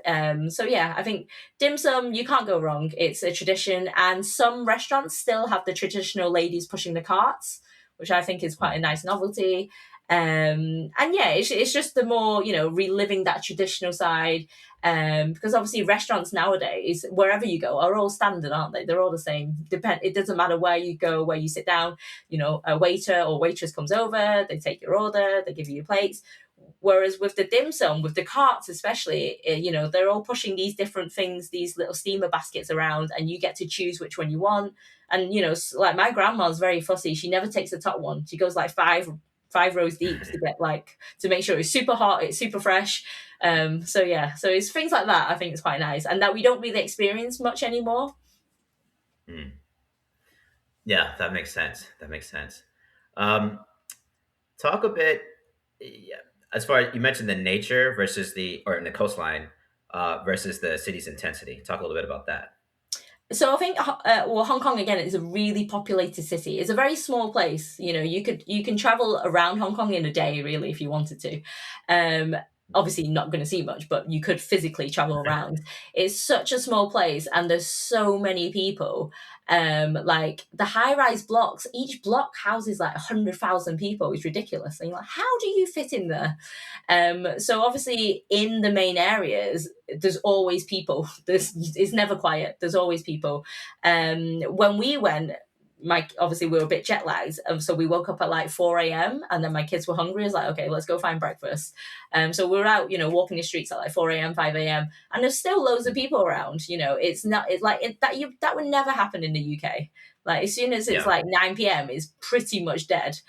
So yeah, I think dim sum, you can't go wrong. It's a tradition, and some restaurants still have the traditional ladies pushing the carts, which I think is quite a nice novelty. And yeah, it's just the more, reliving that traditional side. Because obviously restaurants nowadays, wherever you go, are all standard, aren't they? They're all the same. It doesn't matter where you go, where you sit down. A waiter or waitress comes over, they take your order, they give you your plates. Whereas with the dim sum, with the carts especially, they're all pushing these different things, these little steamer baskets around, and you get to choose which one you want. And like my grandma's very fussy. She never takes the top one. She goes like five rows deep to get like to make sure it's super hot, it's super fresh. So yeah, so it's things like that. I think it's quite nice, and that we don't really experience much anymore. Mm. Yeah, that makes sense. That makes sense. Um, Talk a bit, yeah, as far as you mentioned the nature versus or in the coastline versus the city's intensity. Talk a little bit about that. So I think, well, Hong Kong again is a really populated city. It's a very small place. You can travel around Hong Kong in a day, really, if you wanted to. Um, Obviously, not going to see much, but you could physically travel around. It's such a small place, and there's so many people. Like the high-rise blocks, each block houses like 100,000 people. It's ridiculous. And you're like, how do you fit in there? So obviously, in the main areas, there's always people. It's never quiet. There's always people. When we went, obviously we were a bit jet lagged, so we woke up at like 4 a.m. and then my kids were hungry. I was like, okay, let's go find breakfast. So we were out, walking the streets at like 4 a.m., 5 a.m., and there's still loads of people around. It's not it's like that would never happen in the UK. Like as soon as it's Yeah. like 9 p.m., it's pretty much dead.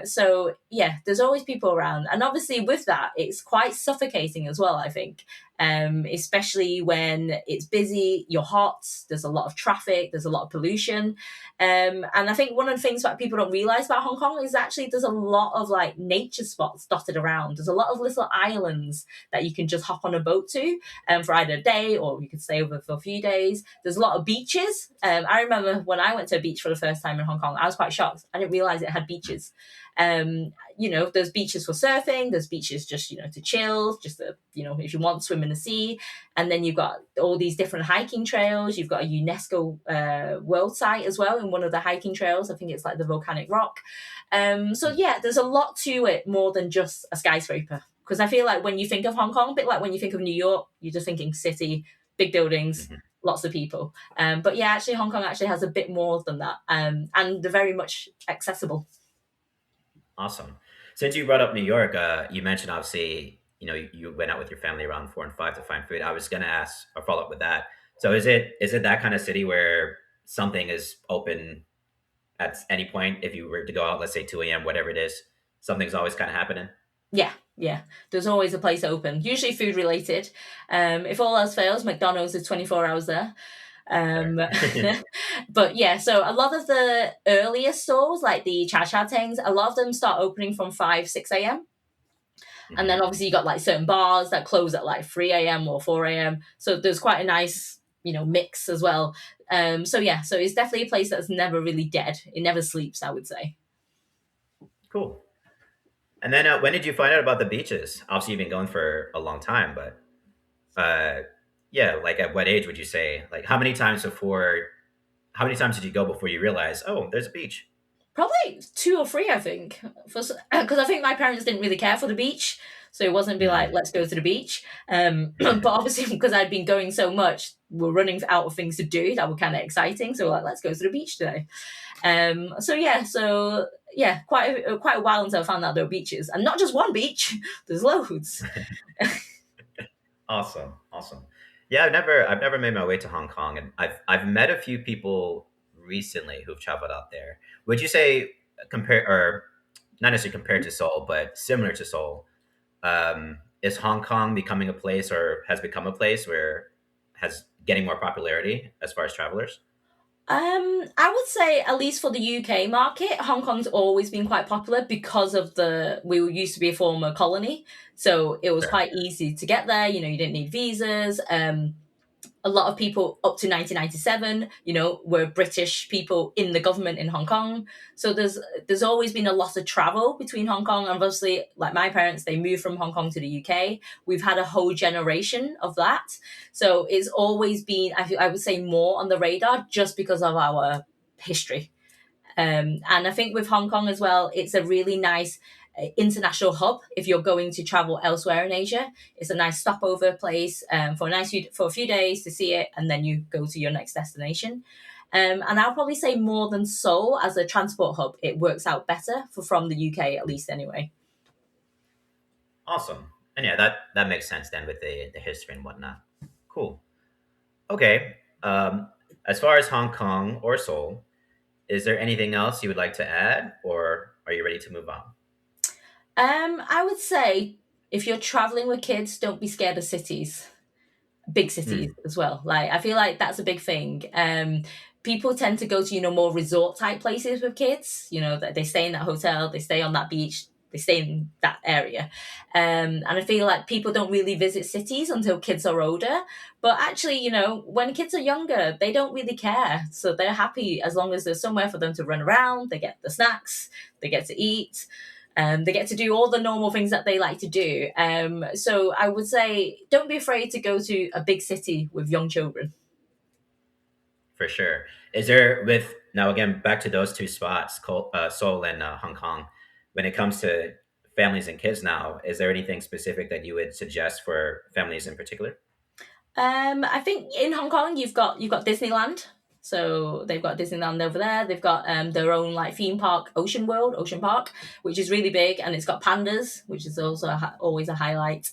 So yeah, there's always people around, and obviously with that, it's quite suffocating as well. I think, especially when it's busy, you're hot. There's a lot of traffic. There's a lot of pollution, and I think one of the things that people don't realize about Hong Kong is actually there's a lot of like nature spots dotted around. There's a lot of little islands that you can just hop on a boat to, for either a day or you could stay over for a few days. There's a lot of beaches. I remember when I went to a beach for the first time in Hong Kong, I was quite shocked. I didn't realize it had beaches. There's beaches for surfing, there's beaches just, to chill, just to, if you want, swim in the sea. And then you've got all these different hiking trails. You've got a UNESCO world site as well in one of the hiking trails. I think it's like the volcanic rock. So yeah, there's a lot to it more than just a skyscraper. Because I feel like when you think of Hong Kong, a bit like when you think of New York, you're just thinking city, big buildings, Mhm. lots of people. But yeah, actually, Hong Kong actually has a bit more than that, and they're very much accessible. Awesome. Since you brought up New York, you mentioned obviously, you went out with your family around 4 and 5 to find food. I was gonna ask or follow up with that. So is it that kind of city where something is open at any point if you were to go out, let's say 2 a.m., whatever it is, something's always kind of happening? Yeah, yeah. There's always a place open, usually food related. If all else fails, McDonald's is 24 hours there. Sure. Um, but yeah, so a lot of the earlier stores, like the cha cha tangs, a lot of them start opening from 5, 6 a.m. And then Hmm. obviously you got like certain bars that close at like 3 a.m. or 4 a.m. So there's quite a nice, mix as well. So yeah, so it's definitely a place that's never really dead. It never sleeps, I would say. Cool. And then when did you find out about the beaches? Obviously, you've been going for a long time, but yeah, like at what age would you say? Like how many times did you go before you realized, oh, there's a beach? Probably two or three, I think. Because I think my parents didn't really care for the beach, so it wasn't be like, Mm. let's go to the beach. But obviously, because I'd been going so much, we're running out of things to do that were kind of exciting. So we're like, let's go to the beach today. So yeah, quite a while until I found out there were beaches, and not just one beach. There's loads. Awesome, awesome. Yeah, I've never made my way to Hong Kong, and I've met a few people recently who've traveled out there. Would you say compare or not necessarily compared to Seoul, but similar to Seoul? Is Hong Kong becoming a place or has become a place where has getting more popularity as far as travelers? I would say at least for the UK market, Hong Kong's always been quite popular because of the we used to be a former colony, so it was Sure. quite easy to get there. You know, you didn't need visas. A lot of people up to 1997, were British people in the government in Hong Kong. So there's always been a lot of travel between Hong Kong. And obviously, like my parents, they moved from Hong Kong to the UK. We've had a whole generation of that. So it's always been, I would say, more on the radar just because of our history. And I think with Hong Kong as well, it's a really nice international hub if you're going to travel elsewhere in Asia. It's a nice stopover place for a few days to see it, and then you go to your next destination. And I'll probably say more than Seoul as a transport hub, it works out better from the UK at least anyway. Awesome. And yeah, that makes sense then with the history and whatnot. Cool. Okay. As far as Hong Kong or Seoul, is there anything else you would like to add, or are you ready to move on? I would say if you're traveling with kids, don't be scared of cities. Big cities Hmm. as well. Like I feel like that's a big thing. People tend to go to more resort type places with kids. That they stay in that hotel, they stay on that beach, they stay in that area. And I feel like people don't really visit cities until kids are older. But actually, when kids are younger, they don't really care. So they're happy as long as there's somewhere for them to run around. They get the snacks, they get to eat. They get to do all the normal things that they like to do. So I would say don't be afraid to go to a big city with young children. For sure. Is there with now again back to those two spots, Seoul and Hong Kong? When it comes to families and kids, now, is there anything specific that you would suggest for families in particular? I think in Hong Kong you've got Disneyland. So they've got Disneyland over there. They've got their own like theme park, Ocean Park, which is really big, and it's got pandas, which is also always a highlight.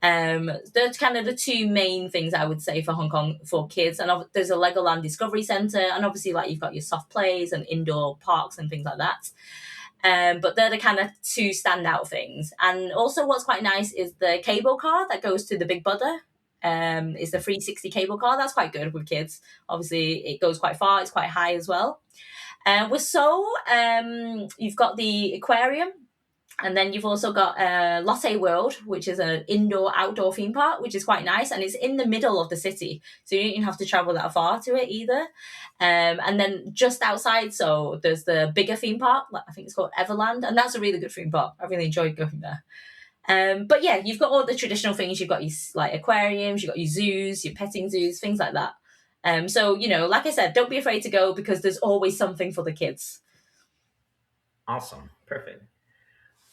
They're kind of the two main things I would say for Hong Kong for kids. And there's a Legoland Discovery Centre, and obviously like you've got your soft plays and indoor parks and things like that. But they're the kind of two standout things. And also, what's quite nice is the cable car that goes to the Big Brother. It's the 360 cable car. That's quite good with kids. Obviously, it goes quite far. It's quite high as well. With Seoul, you've got the aquarium, and then you've also got Lotte World, which is an indoor-outdoor theme park, which is quite nice, and it's in the middle of the city, so you don't even have to travel that far to it either. And then just outside, so there's the bigger theme park, I think it's called Everland, and that's a really good theme park. I really enjoyed going there. But yeah, you've got all the traditional things. You've got your like aquariums, you've got your zoos, your petting zoos, things like that. So like I said, don't be afraid to go because there's always something for the kids. Awesome. Perfect.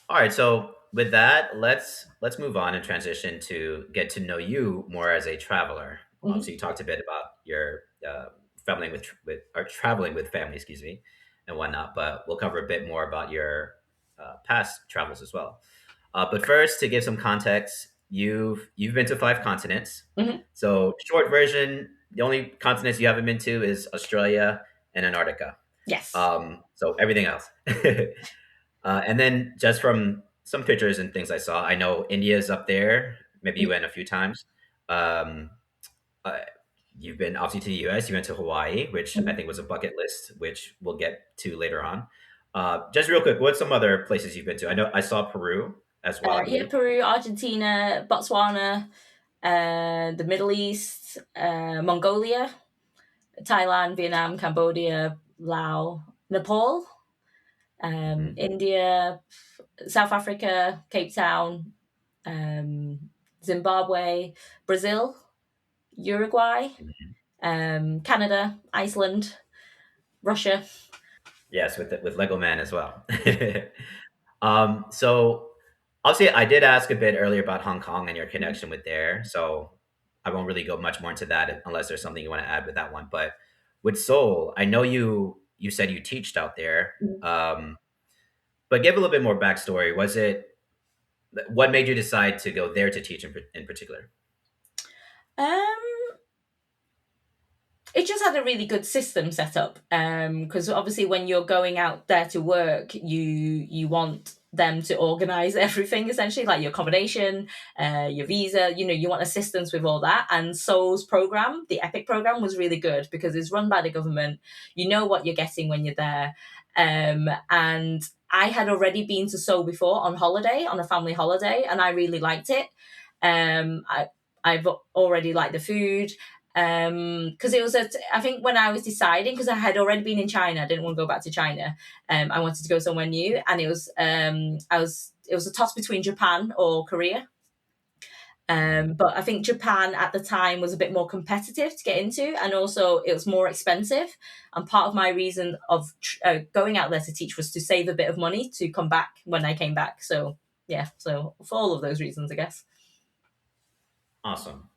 All right, so with that, let's move on and transition to get to know you more as a traveler. So Mhm. you talked a bit about your traveling with or traveling with family, excuse me, and whatnot. But we'll cover a bit more about your past travels as well. But first, to give some context, you've been to 5 continents. Mhm. So short version, the only continents you haven't been to is Australia and Antarctica. Yes. So everything else. And then just from some pictures and things I saw, I know India's up there. Maybe you went a few times. Um, uh, you've been obviously to the US. You went to Hawaii, which I Mhm. think was a bucket list, which we'll get to later on. Just real quick, what's some other places you've been to? I know I saw Peru as well, I Yeah, believe. Peru, Argentina, Botswana, the Middle East, Mongolia, Thailand, Vietnam, Cambodia, Laos, Nepal, Hmm. India, South Africa, Cape Town, um, Zimbabwe, Brazil, Uruguay, Canada, Iceland, Russia. Yes, with Lego Man as well. So obviously, I did ask a bit earlier about Hong Kong and your connection with there. So I won't really go much more into that unless there's something you want to add with that one. But with Seoul, I know you said you teached out there, but give a little bit more backstory. Was it what made you decide to go there to teach in particular? Um, it just had a really good system set up, because obviously when you're going out there to work, you want them to organize everything, essentially, like your accommodation, your visa. You want assistance with all that. And Seoul's program, the epic program, was really good because it's run by the government. You know what you're getting when you're there. And I had already been to Seoul before on holiday, on a family holiday, and I really liked it. I've already liked the food, because it was I think when I was deciding, because I had already been in China, I didn't want to go back to China. I wanted to go somewhere new, and it was a toss between Japan or Korea. But I think Japan at the time was a bit more competitive to get into, and also it was more expensive. And part of my reason of going out there to teach was to save a bit of money to come back when I came back. So yeah, so for all of those reasons, I guess. Awesome.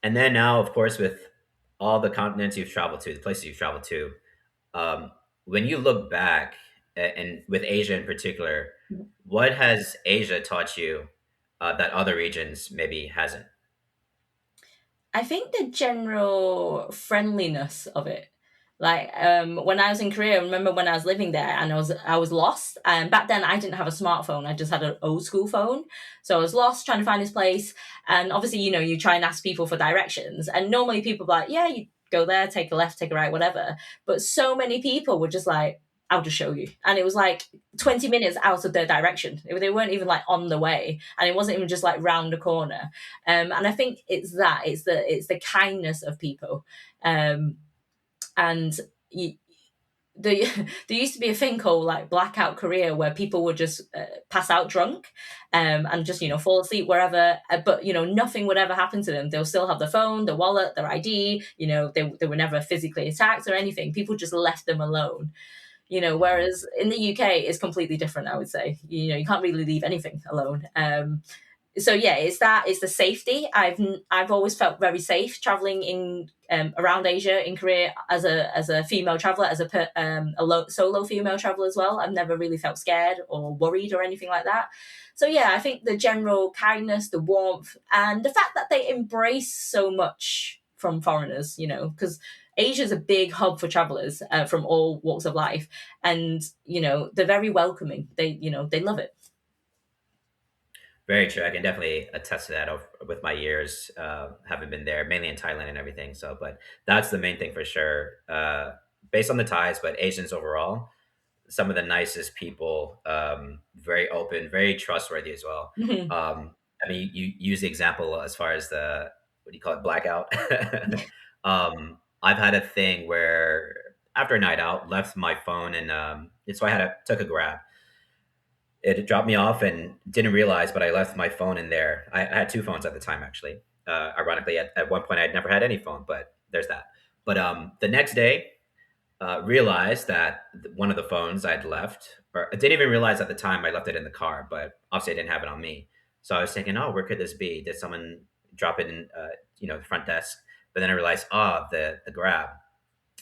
And then now, of course, with all the continents you've traveled to, the places you've traveled to, um, when you look back, and with Asia in particular, what has Asia taught you that other regions maybe hasn't? I think the general friendliness of it. Like, when I was in Korea, I remember when I was living there and I was lost. And back then I didn't have a smartphone. I just had an old school phone. So I was lost trying to find this place. And obviously, you try and ask people for directions. And normally people are like, yeah, you go there, take a left, take a right, whatever. But so many people were just like, I'll just show you. And it was like 20 minutes out of their direction. They weren't even like on the way. And it wasn't even just like round a corner. And I think it's the kindness of people. And you, the, there used to be a thing called like blackout Korea where people would just pass out drunk, and just fall asleep wherever, but nothing would ever happen to them. They'll still have their phone, their wallet, their ID. They were never physically attacked or anything. People just left them alone. Mhm. Whereas in the UK it's completely different. I would say you can't really leave anything alone. So yeah, it's the safety. I've always felt very safe traveling in around Asia, in Korea, as a female traveler, solo female traveler as well. I've never really felt scared or worried or anything like that. So yeah, I think the general kindness, the warmth, and the fact that they embrace so much from foreigners, because Asia's a big hub for travelers from all walks of life, and they're very welcoming. They love it. Very true. I can definitely attest to that with my years having been there, mainly in Thailand and everything. So, but that's the main thing for sure. Based on the ties, but Asians overall, some of the nicest people, very open, very trustworthy as well. I mean, you use the example as far as the what do you call it, blackout. I've had a thing where after a night out, left my phone and so I took a grab. It dropped me off and didn't realize, but I left my phone in there. I had two phones at the time, actually. Ironically, at one point, I had never had any phone, but there's that. But the next day, realized that one of the phones I'd left, or I didn't even realize at the time I left it in the car, but obviously I didn't have it on me. So I was thinking, oh, where could this be? Did someone drop it in, the front desk? But then I realized, the grab.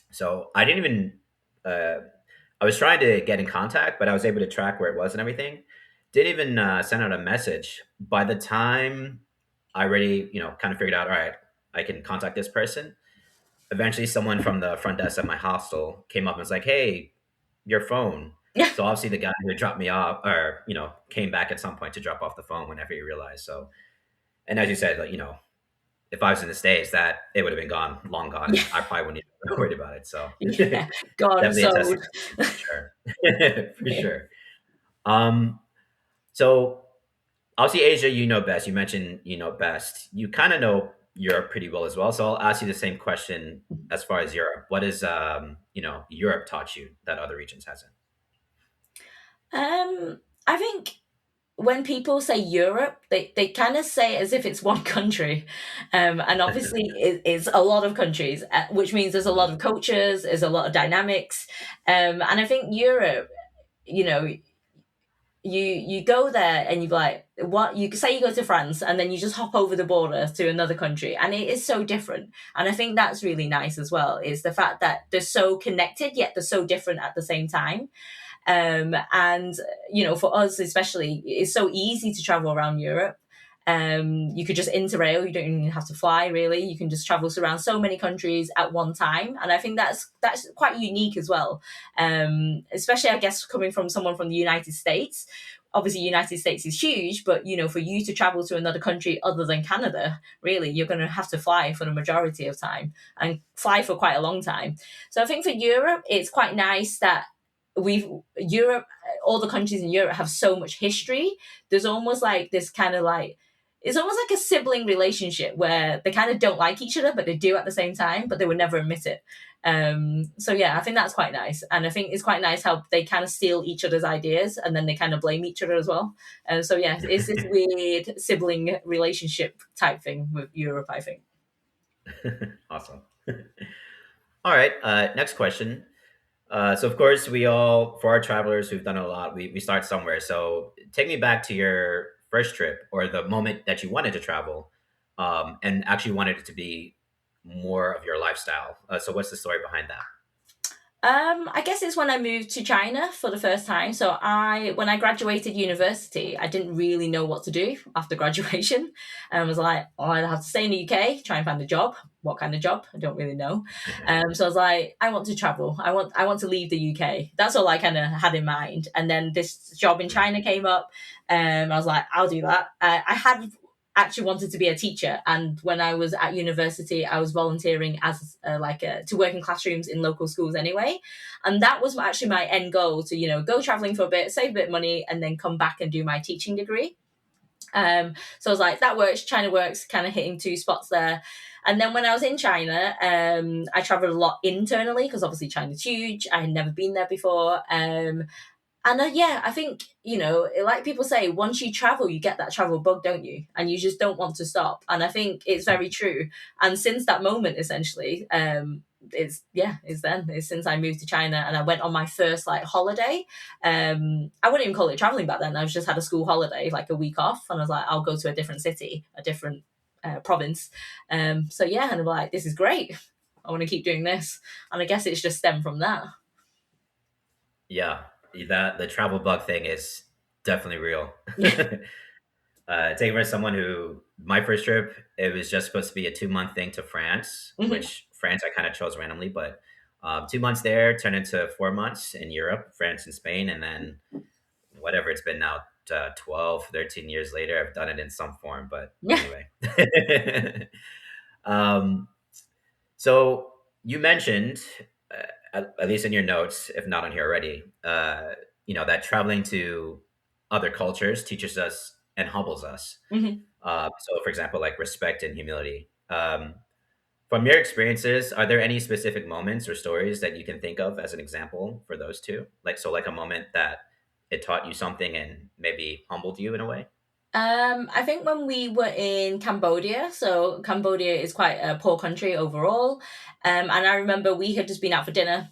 So I didn't even. Uh, I was trying to get in contact, but I was able to track where it was and everything. Didn't even send out a message. By the time I already, kind of figured out, all right, I can contact this person. Eventually, someone from the front desk at my hostel came up and was like, "Hey, your phone." Yeah. So obviously, the guy who dropped me off, or came back at some point to drop off the phone whenever he realized. So, and as you said, like if I was in the States, that it would have been gone, long gone, Yeah. and I probably wouldn't even worried about it. So Yeah, gone, definitely a sold. testament for sure. For sure. Um, so obviously Asia, you know best. You mentioned you know best. You kind of know Europe pretty well as well. So I'll ask you the same question as far as Europe. What is Europe taught you that other regions hasn't? I think when people say Europe, they kind of say it as if it's one country. And obviously it's a lot of countries, which means there's a lot of cultures, there's a lot of dynamics. And I think Europe, you know, you go there and you're like, what, you say you go to France and then you just hop over the border to another country, and it is so different. And I think that's really nice as well, is the fact that they're so connected yet they're so different at the same time. And for us especially, it's so easy to travel around Europe. You could just interrail, you don't even have to fly really, you can just travel around so many countries at one time, and I think that's quite unique as well. Especially I guess coming from someone from the United States. Obviously United States is huge, but for you to travel to another country other than Canada, really you're going to have to fly for the majority of time, and fly for quite a long time. So I think for Europe it's quite nice that Europe, all the countries in Europe have so much history. There's almost like this kind of like, it's almost like a sibling relationship where they kind of don't like each other, but they do at the same time, but they would never admit it. So yeah, I think that's quite nice. And I think it's quite nice how they kind of steal each other's ideas and then they kind of blame each other as well. So yeah, it's this weird sibling relationship type thing with Europe, I think. Awesome. All right. Next question. So of course, for our travelers who've done a lot, we start somewhere. So take me back to your first trip or the moment that you wanted to travel, and actually wanted it to be more of your lifestyle. So what's the story behind that? I guess it's when I moved to China for the first time. So when I graduated university, I didn't really know what to do after graduation. And I was like, I have to stay in the UK, try and find a job. What kind of job? I don't really know. So I was like, I want to travel. I want to leave the UK. That's all I kind of had in mind. And then this job in China came up. I was like, I'll do that. I had actually wanted to be a teacher, and when I was at university I was volunteering as to work in classrooms in local schools anyway, and that was actually my end goal, to go traveling for a bit, save a bit of money, and then come back and do my teaching degree. So I was like, that works, China works, kind of hitting two spots there. And then when I was in China, I traveled a lot internally because obviously China's huge, I had never been there before. And yeah, I think, like people say, once you travel, you get that travel bug, don't you? And you just don't want to stop. And I think it's very true. And since that moment, essentially, it's since I moved to China and I went on my first holiday. I wouldn't even call it traveling back then. I was just had a school holiday, like a week off. And I was like, I'll go to a different city, a different province. So yeah, and I'm like, this is great. I want to keep doing this. And I guess it's just stemmed from that. Yeah, that the travel bug thing is definitely real. Taking for someone who, my first trip, it was just supposed to be a 2-month thing to France, Mhm. which France I kind of chose randomly, but 2 months there turned into 4 months in Europe, France and Spain, and then whatever it's been now, 12, 13 years later, I've done it in some form. But Yeah. anyway, um, so you mentioned, at least in your notes, if not on here already, that traveling to other cultures teaches us and humbles us. Mhm. So, for example, like respect and humility. From your experiences, are there any specific moments or stories that you can think of as an example for those two? Like a moment that it taught you something and maybe humbled you in a way? I think when we were in Cambodia, so Cambodia is quite a poor country overall, and I remember we had just been out for dinner,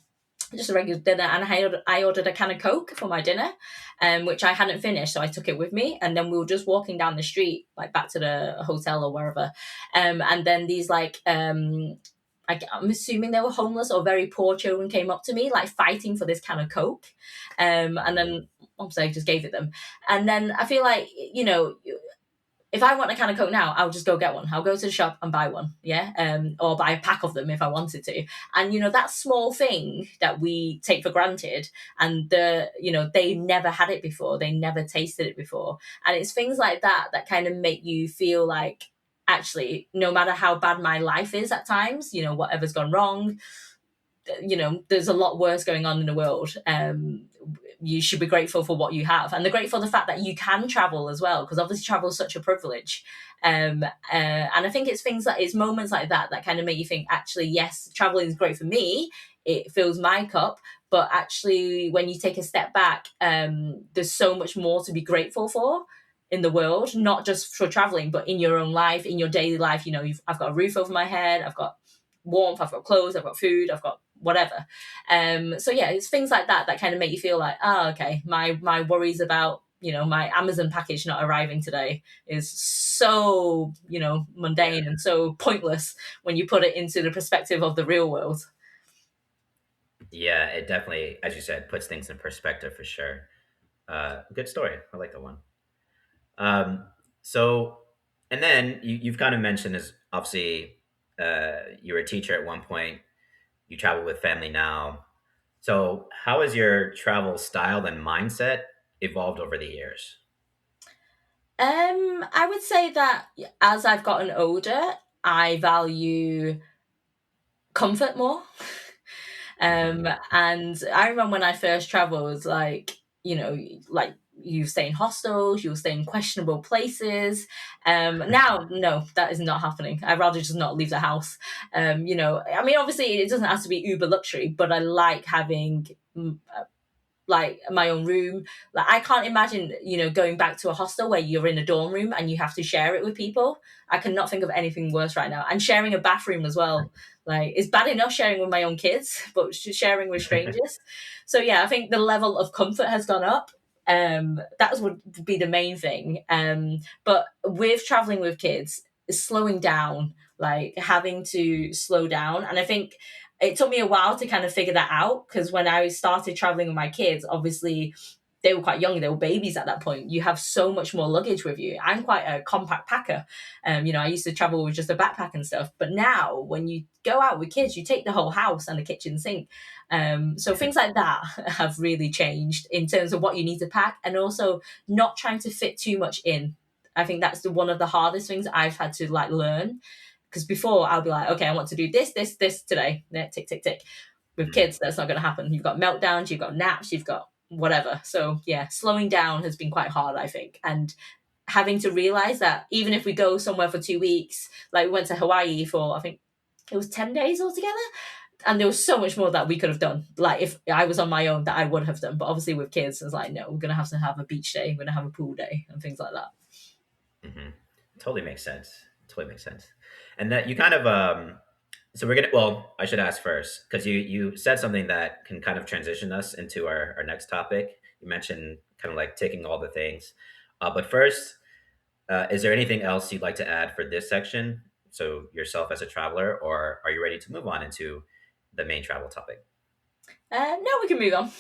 just a regular dinner, and I ordered a can of Coke for my dinner, which I hadn't finished, so I took it with me, and then we were just walking down the street, like back to the hotel or wherever, and then these I'm assuming they were homeless or very poor children came up to me, like fighting for this can of Coke, and then obviously I just gave it them, and then I feel like if I want a can of Coke now, I'll just go get one. I'll go to the shop and buy one, yeah, or buy a pack of them if I wanted to. And that small thing that we take for granted, and they never had it before, they never tasted it before, and it's things like that that kind of make you feel like, actually, no matter how bad my life is at times, whatever's gone wrong, there's a lot worse going on in the world. You should be grateful for what you have, and they're grateful for the fact that you can travel as well, because obviously travel is such a privilege. And I think it's moments like that that kind of make you think, actually, yes, traveling is great for me, it fills my cup, but actually when you take a step back, there's so much more to be grateful for. in the world, not just for traveling, but in your own life, in your daily life. You know, I've got a roof over my head, I've got warmth, I've got clothes, I've got food, I've got whatever. So yeah, it's things like that that kind of make you feel like, oh, okay, my worries about, you know, my Amazon package not arriving today is so, you know, Yeah. mundane and so pointless when you put it into the perspective of the real world. Yeah, it definitely, as you said, puts things in perspective for sure. Good story. I like that one. Um, so, and then you've kind of mentioned is obviously you were a teacher at one point. You travel with family now. So, how has your travel style and mindset evolved over the years? I would say that as I've gotten older, I value comfort more. Hmm. And I remember when I first traveled, like, you know, like you stay in hostels, you'll stay in questionable places. Now, no, that is not happening. I'd rather just not leave the house. You know, I mean, obviously, it doesn't have to be uber luxury, but I like having like my own room. Like I can't imagine, you know, going back to a hostel where you're in a dorm room and you have to share it with people. I cannot think of anything worse right now. And sharing a bathroom as well. Like it's bad enough sharing with my own kids, but sharing with strangers. So yeah, I think the level of comfort has gone up. That would be the main thing. But with traveling with kids, slowing down, like having to slow down. And I think it took me a while to kind of figure that out because when I started traveling with my kids, obviously they were quite young, they were babies at that point. You have so much more luggage with you. I'm quite a compact packer. You know, I used to travel with just a backpack and stuff, but now when you go out with kids, you take the whole house and the kitchen sink. So things like that have really changed in terms of what you need to pack and also not trying to fit too much in. I think that's one of the hardest things I've had to like learn because before I'll be like, okay, I want to do this today. Yeah, tick, tick, tick. With Hmm. kids, that's not going to happen. You've got meltdowns, you've got naps, you've got whatever. So yeah, slowing down has been quite hard, I think. And having to realize that even if we go somewhere for 2 weeks, like we went to Hawaii for, I think it was 10 days altogether. And there was so much more that we could have done. Like if I was on my own, that I would have done. But obviously with kids, it's like, no, we're going to have a beach day. We're going to have a pool day and things like that. Hmm. Totally makes sense. Totally makes sense. And that you kind of so we're gonna well, I should ask first, because you said something that can kind of transition us into our next topic. You mentioned kind of like taking all the things. But first, is there anything else you'd like to add for this section? So yourself as a traveler, or are you ready to move on into the main travel topic? No, we can move on.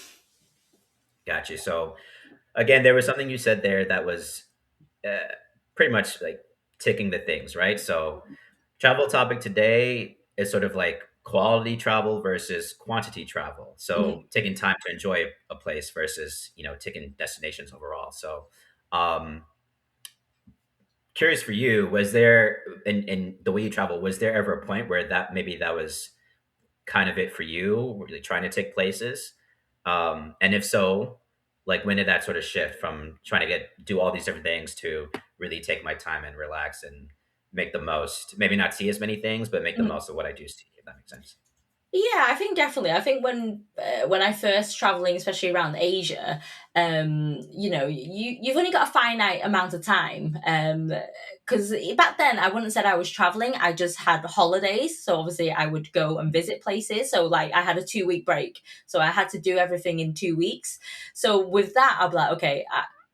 Gotcha. So again, there was something you said there that was uh, pretty much like ticking the things, right? So travel topic today is sort of like quality travel versus quantity travel. Mhm. So taking time to enjoy a place versus, taking destinations overall. So um curious for you, was there in the way you travel, was there ever a point where that maybe that was kind of it for you, really trying to take places? And if so, like when did that sort of shift from trying to do all these different things to really take my time and relax and make the most, maybe not see as many things, but make the Mhm. most of what I do see, if that makes sense. Yeah, I think definitely. I think when I first traveling, especially around Asia, you know, you've only got a finite amount of time. Because back then I wouldn't said I was traveling. I just had holidays, so obviously I would go and visit places. So like I had a 2 week break, so I had to do everything in 2 weeks. So with that, I'll be like, okay,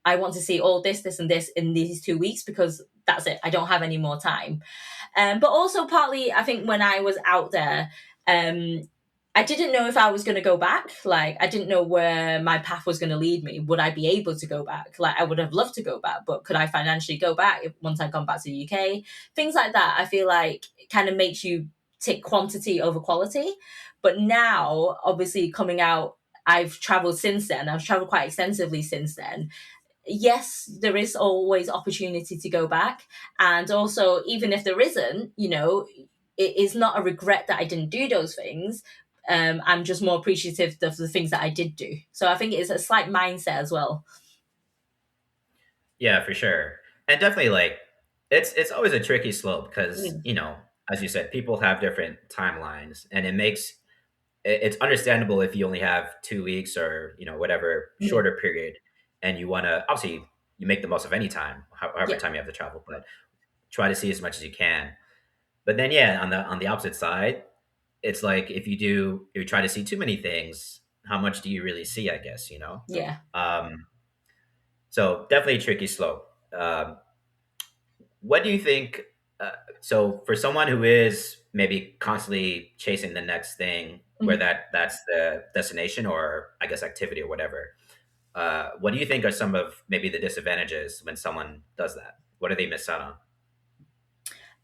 I want to see all this, and this in these 2 weeks because that's it. I don't have any more time. But also partly, I think when I was out there, um, I didn't know if I was going to go back. Like, I didn't know where my path was going to lead me. Would I be able to go back? Like, I would have loved to go back, but could I financially go back once I'd gone back to the UK? Things like that, I feel like kind of makes you take quantity over quality. But now, obviously, coming out, I've traveled since then. I've traveled quite extensively since then. Yes, there is always opportunity to go back. And also, even if there isn't, you know, it is not a regret that I didn't do those things. I'm just more appreciative of the things that I did do. So I think it's a slight mindset as well. Yeah, for sure. And definitely like it's always a tricky slope because, Mm, as you said, people have different timelines and it's understandable if you only have 2 weeks or, whatever mm, shorter period and you want to obviously you make the most of any time, however Yeah. time you have to travel, but try to see as much as you can. But then, yeah, on the opposite side, it's like if you try to see too many things, how much do you really see? I guess you know. Yeah. Um, so definitely a tricky slope. What do you think? Uh, so for someone who is maybe constantly chasing the next thing, where Mhm. that's the destination or I guess activity or whatever, what do you think are some of maybe the disadvantages when someone does that? What do they miss out on?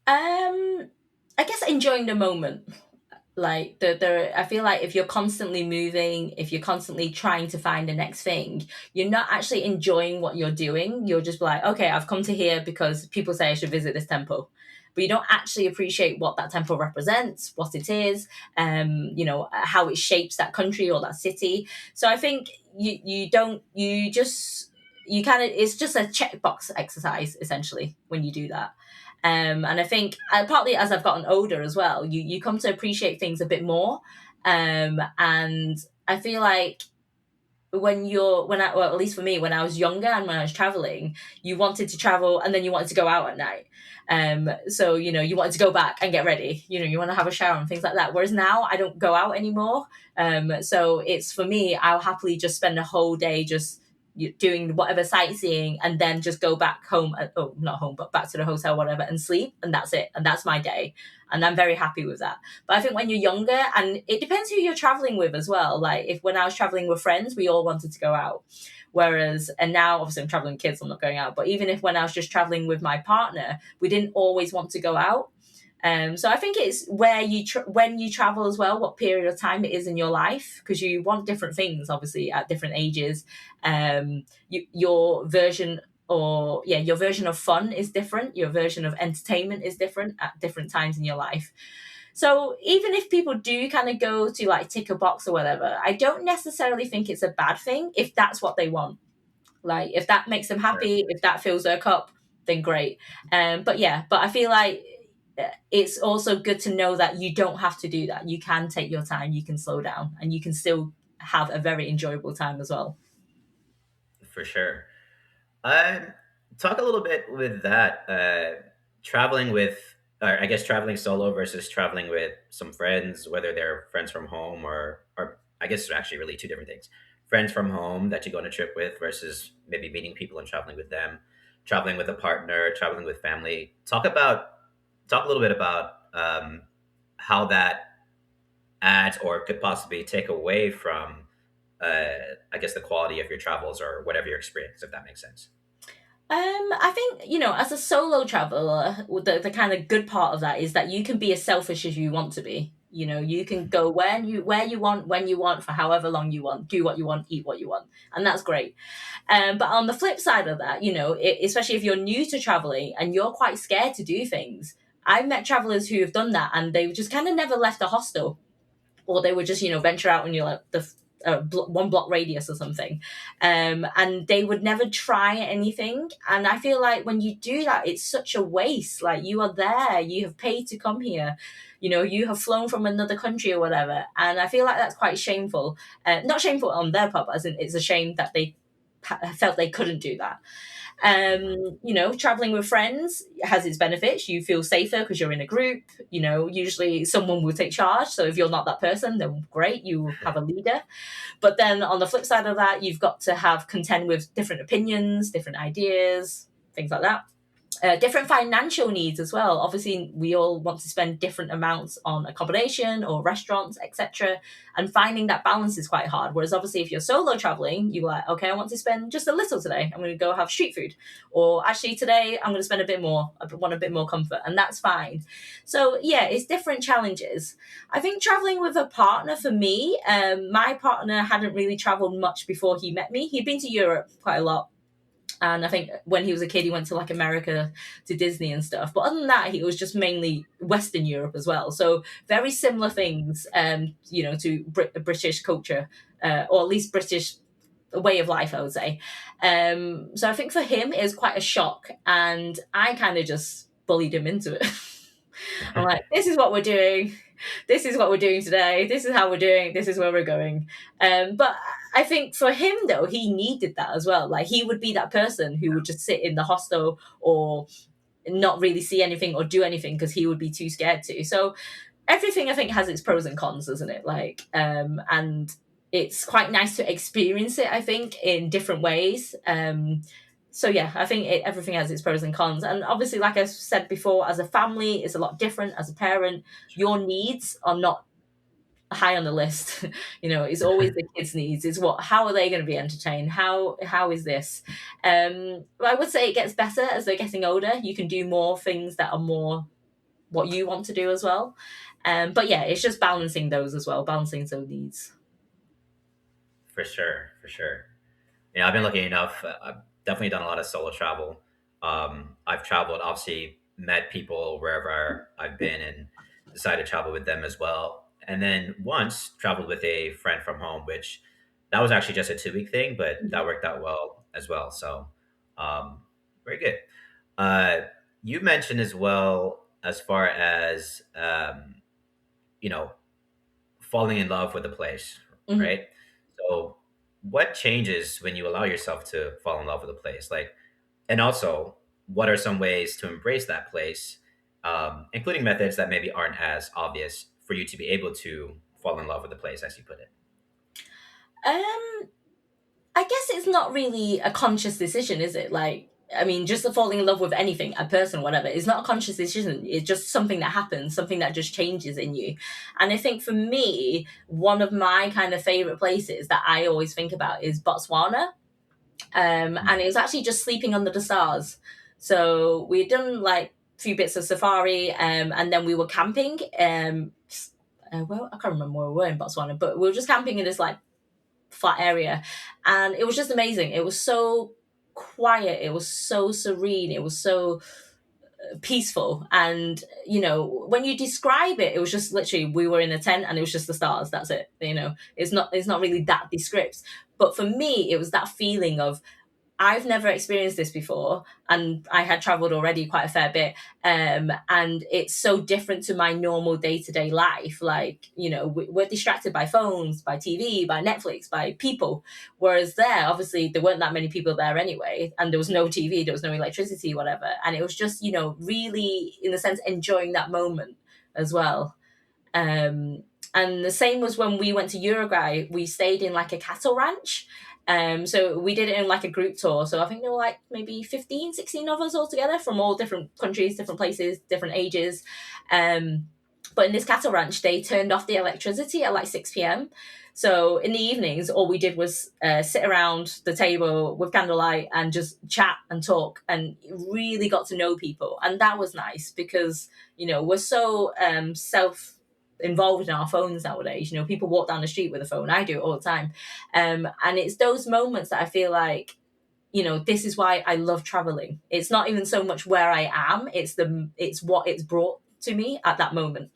I guess enjoying the moment. Like I feel like if you're constantly moving, if you're constantly trying to find the next thing, you're not actually enjoying what you're doing. You're just like, okay, I've come to here because people say I should visit this temple, but you don't actually appreciate what that temple represents, what it is, how it shapes that country or that city. So I think you kind of, it's just a checkbox exercise essentially when you do that. And I think partly as I've gotten older as well, you come to appreciate things a bit more. And I feel like well, at least for me, when I was younger and when I was traveling, you wanted to travel and then you wanted to go out at night. So you wanted to go back and get ready. You want to have a shower and things like that. Whereas now I don't go out anymore. So it's for me, I'll happily just spend a whole day just doing whatever sightseeing and then just go back home. Oh, not home, but back to the hotel, whatever, and sleep. And that's it. And that's my day. And I'm very happy with that. But I think when you're younger, and it depends who you're traveling with as well. Like if when I was traveling with friends, we all wanted to go out. And now obviously I'm traveling with kids, I'm not going out. But even if when I was just traveling with my partner, we didn't always want to go out. So I think it's where when you travel as well, what period of time it is in your life, because you want different things, obviously at different ages. Your version your version of fun is different. Your version of entertainment is different at different times in your life. So even if people do kind of go to like tick a box or whatever, I don't necessarily think it's a bad thing if that's what they want. Like if that makes them happy, if that fills their cup, then great. But I feel like it's also good to know that you don't have to do that. You can take your time, you can slow down, and you can still have a very enjoyable time as well. For sure. Talk a little bit with that. Traveling with, or I guess traveling solo versus traveling with some friends, whether they're friends from home or I guess it's actually really two different things. Friends from home that you go on a trip with versus maybe meeting people and traveling with them, traveling with a partner, traveling with family. Talk a little bit about how that adds or could possibly take away from, I guess, the quality of your travels or whatever your experience, if that makes sense. I think, as a solo traveler, the kind of good part of that is that you can be as selfish as you want to be. You can go where you want, when you want, for however long you want, do what you want, eat what you want, and that's great. But on the flip side of that, especially if you're new to traveling and you're quite scared to do things, I've met travelers who have done that and they've just kind of never left the hostel, or they would just venture out when you're like the 1 block radius or something, and they would never try anything. And I feel like when you do that, it's such a waste. Like you are there, you have paid to come here, you have flown from another country or whatever, and I feel like that's quite shameful. Not shameful on their part, but as in it's a shame that they felt they couldn't do that. Traveling with friends has its benefits. You feel safer because you're in a group. Usually someone will take charge. So if you're not that person, then great, you have a leader. But then on the flip side of that, you've got to have contend with different opinions, different ideas, things like that. Different financial needs as well. Obviously, we all want to spend different amounts on accommodation or restaurants, etc. And finding that balance is quite hard. Whereas obviously, if you're solo traveling, you're like, okay, I want to spend just a little today. I'm going to go have street food. Or actually, today, I'm going to spend a bit more. I want a bit more comfort. And that's fine. So, yeah, it's different challenges. I think traveling with a partner for me, my partner hadn't really traveled much before he met me. He'd been to Europe quite a lot. And I think when he was a kid, he went to like America to Disney and stuff. But other than that, he was just mainly Western Europe as well. So very similar things, to British culture, or at least British way of life, I would say. So I think for him, it was quite a shock. And I kind of just bullied him into it. I'm like, this is what we're doing. This is what we're doing today. This is how we're doing. This is where we're going. But I think for him though, he needed that as well. Like he would be that person who would just sit in the hostel or not really see anything or do anything because he would be too scared to. So everything I think has its pros and cons, doesn't it? Like, and it's quite nice to experience it, I think, in different ways. So yeah, I think everything has its pros and cons. And obviously, like I said before, as a family, it's a lot different. As a parent, your needs are not high on the list. It's always the kids' needs. It's how are they going to be entertained? How is this? I would say it gets better as they're getting older. You can do more things that are more what you want to do as well. But yeah, it's just balancing those as well, balancing those needs. For sure, for sure. I've been lucky enough. I've definitely done a lot of solo travel. I've traveled, obviously, met people wherever I've been, and decided to travel with them as well. And then once traveled with a friend from home, which that was actually just a 2 week thing, but that worked out well as well. So, um, very good. Uh, you mentioned as well, as far as you know, falling in love with a place, Mhm. right? So, what changes when you allow yourself to fall in love with a place? Like, and also, what are some ways to embrace that place, including methods that maybe aren't as obvious for you to be able to fall in love with the place, as you put it? Um, I guess it's not really a conscious decision, is it? Like, I mean, just the falling in love with anything, a person, whatever, it's not a conscious decision. It's just something that happens, something that just changes in you. And I think for me, one of my kind of favorite places that I always think about is Botswana. And it was actually just sleeping under the stars. So we'd done like a few bits of safari, and then we were camping. Well, I can't remember where we were in Botswana, but we were just camping in this like flat area, and it was just amazing. It was so quiet. It was so serene. It was so peaceful. And when you describe it, it was just literally we were in a tent and it was just the stars. That's it. It's not really that descriptive. But for me, it was that feeling of I've never experienced this before, and I had traveled already quite a fair bit. And it's so different to my normal day to day life. Like, we're distracted by phones, by TV, by Netflix, by people. Whereas there, obviously, there weren't that many people there anyway, and there was no TV, there was no electricity, whatever. And it was just, really, in a sense, enjoying that moment as well. Um, and the same was when we went to Uruguay. We stayed in like a cattle ranch. So we did it in like a group tour. So I think there were like maybe 15, 16 of us all together from all different countries, different places, different ages. But in this cattle ranch, they turned off the electricity at like 6 p.m. So in the evenings, all we did was sit around the table with candlelight and just chat and talk, and really got to know people. And that was nice because, we're so self involved in our phones nowadays. People walk down the street with a phone. I do it all the time. And it's those moments that I feel like, this is why I love traveling. It's not even so much where I am, it's what it's brought to me at that moment.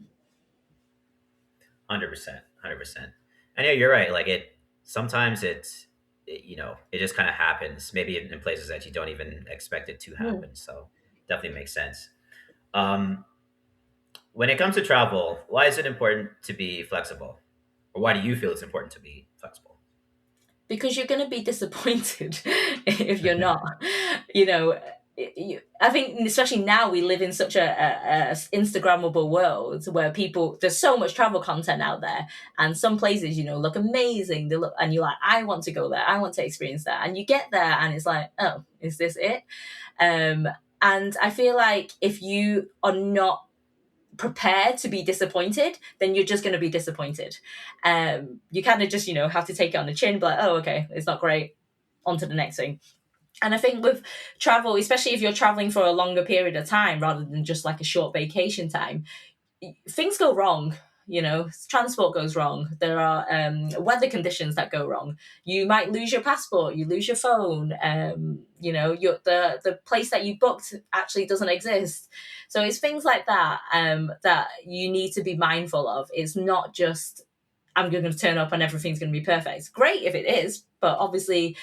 100%, 100%. And yeah, you're right. Like sometimes it just kind of happens. Maybe in places that you don't even expect it to Mm. happen. So definitely makes sense. Um, when it comes to travel, why is it important to be flexible, or why do you feel it's important to be flexible? Because you're going to be disappointed if you're not. You know, I think especially now we live in such a Instagrammable world where there's so much travel content out there, and some places look amazing. They look, and you're like, I want to go there. I want to experience that. And you get there, and it's like, oh, is this it? Um, and I feel like if you are not prepared to be disappointed, then you're just going to be disappointed. You kind of just have to take it on the chin, but like, oh, okay, it's not great, on to the next thing. And I think with travel, especially if you're traveling for a longer period of time rather than just like a short vacation time, things go wrong. Transport goes wrong. There are weather conditions that go wrong. You might lose your passport. You lose your phone. The place that you booked actually doesn't exist. So it's things like that that you need to be mindful of. It's not just I'm going to turn up and everything's going to be perfect. It's great if it is, but obviously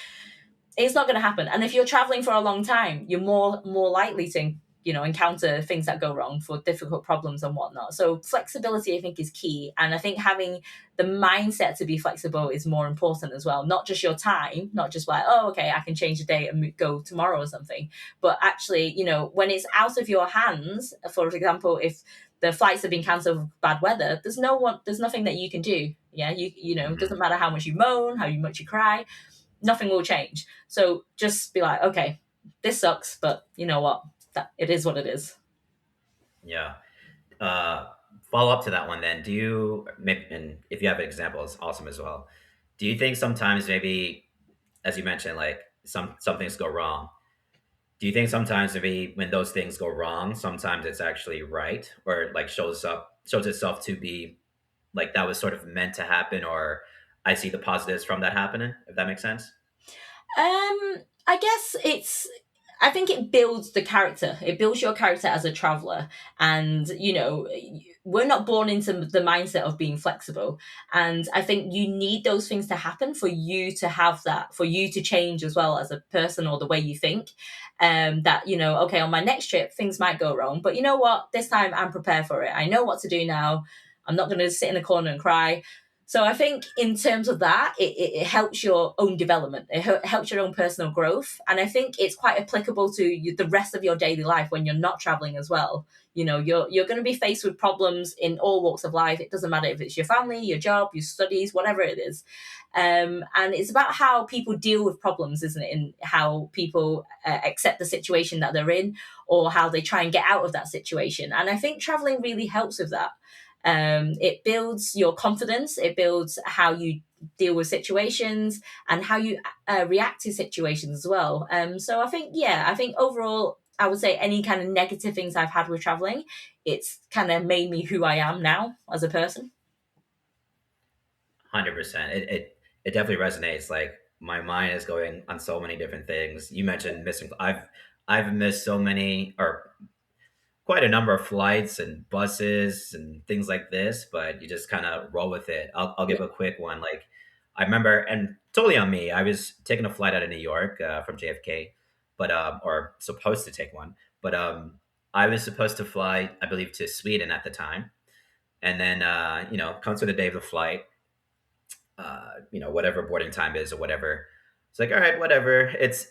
it's not going to happen. And if you're traveling for a long time, you're more likely to encounter things that go wrong, for difficult problems and whatnot. So flexibility, I think, is key. And I think having the mindset to be flexible is more important as well. Not just your time, not just like, oh, okay, I can change the date and go tomorrow or something. But actually, when it's out of your hands, for example, if the flights have been cancelled with bad weather, there's nothing that you can do. Yeah, it Mhm. doesn't matter how much you moan, how much you cry, nothing will change. So just be like, okay, this sucks, but you know what? That it is what it is. Yeah. Uh, Follow up to that one then. Do you maybe, and if you have an example, it's awesome as well. Do you think sometimes maybe, as you mentioned, like some things go wrong? Do you think sometimes maybe when those things go wrong, sometimes it's actually right, or like shows itself to be like that was sort of meant to happen, or I see the positives from that happening, if that makes sense? I guess I think it builds the character. It builds your character as a traveler. And, we're not born into the mindset of being flexible. And I think you need those things to happen for you to have that, for you to change as well as a person, or the way you think. That, okay, on my next trip, things might go wrong. But you know what? This time I'm prepared for it. I know what to do now. I'm not going to sit in a corner and cry. So I think in terms of that, it helps your own development. It helps your own personal growth. And I think it's quite applicable to the rest of your daily life when you're not traveling as well. You're going to be faced with problems in all walks of life. It doesn't matter if it's your family, your job, your studies, whatever it is. And it's about how people deal with problems, isn't it? And how people accept the situation that they're in, or how they try and get out of that situation. And I think traveling really helps with that. It builds your confidence. It builds how you deal with situations and how you react to situations as well. So I think overall, I would say any kind of negative things I've had with traveling, it's kind of made me who I am now as a person. 100%. It definitely resonates. Like my mind is going on so many different things. You mentioned missing. I've missed so many, or quite a number of flights and buses and things like this, but you just kind of roll with it. I'll Yeah. give a quick one. Like I remember, and totally on me, I was taking a flight out of New York from JFK, but or supposed to take one, but I was supposed to fly, I believe, to Sweden at the time, and then comes to the day of the flight, whatever boarding time is or whatever. It's like, all right, whatever. It's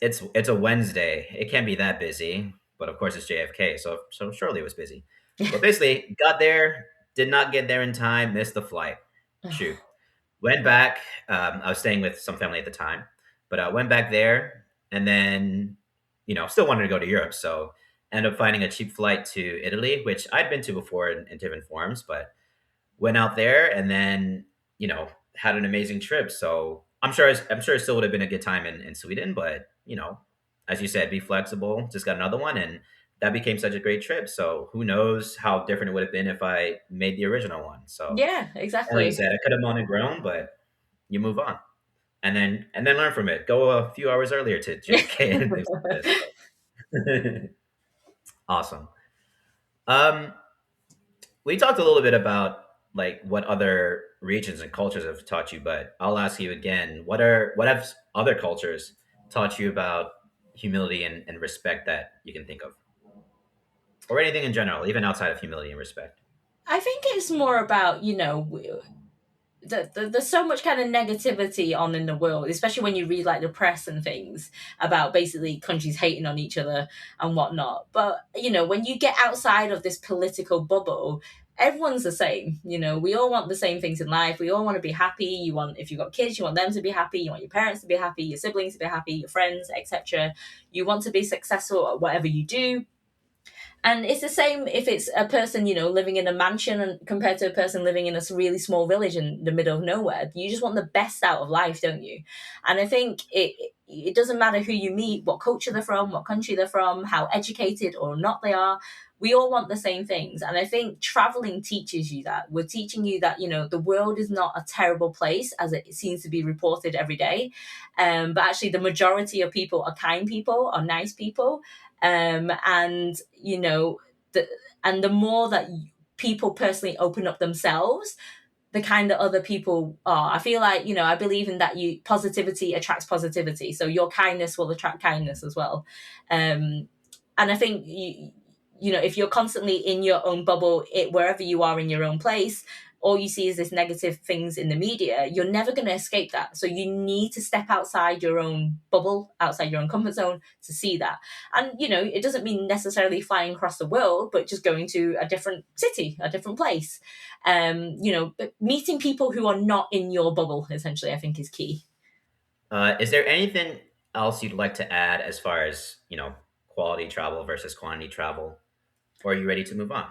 a Wednesday. It can't be that busy, but of course it's JFK, so surely it was busy. But basically, got there, did not get there in time, missed the flight. Shoot, went back. I was staying with some family at the time, but I went back there, and then still wanted to go to Europe, so ended up finding a cheap flight to Italy, which I'd been to before in different forms, but went out there and then had an amazing trip. So I'm sure it still would have been a good time in Sweden, but as you said, be flexible. Just got another one, and that became such a great trip. So who knows how different it would have been if I made the original one. So Yeah, and like you exactly. said, I could have moaned and grown, but you move on and then learn from it. Go a few hours earlier to JFK and things like this. So. Awesome. Um, we talked a little bit about like what other regions and cultures have taught you, but I'll ask you again, what have other cultures taught you about humility and respect that you can think of? Or anything in general, even outside of humility and respect. I think it's more about, there's so much kind of negativity on in the world, especially when you read like the press and things about basically countries hating on each other and whatnot. But when you get outside of this political bubble, everyone's the same. We all want the same things in life. We all want to be happy. If you've got kids, you want them to be happy. You want your parents to be happy, your siblings to be happy, your friends, etc. You want to be successful at whatever you do. And it's the same if it's a person, living in a mansion and compared to a person living in a really small village in the middle of nowhere. You just want the best out of life, don't you? And I think it doesn't matter who you meet, what culture they're from, what country they're from, how educated or not they are. We all want the same things. And I think traveling teaches you that. We're teaching you that, the world is not a terrible place as it seems to be reported every day. But actually, the majority of people are kind people, are nice people, and the the more that people personally open up themselves, the kind that other people are. I feel like, I believe in that you positivity attracts positivity, so your kindness will attract kindness as well. And I think if you're constantly in your own bubble, wherever you are in your own place, all you see is this negative things in the media, you're never going to escape that. So you need to step outside your own bubble, outside your own comfort zone to see that. And, it doesn't mean necessarily flying across the world, but just going to a different city, a different place. But meeting people who are not in your bubble, essentially, I think is key. Is there anything else you'd like to add as far as, quality travel versus quantity travel? Or are you ready to move on?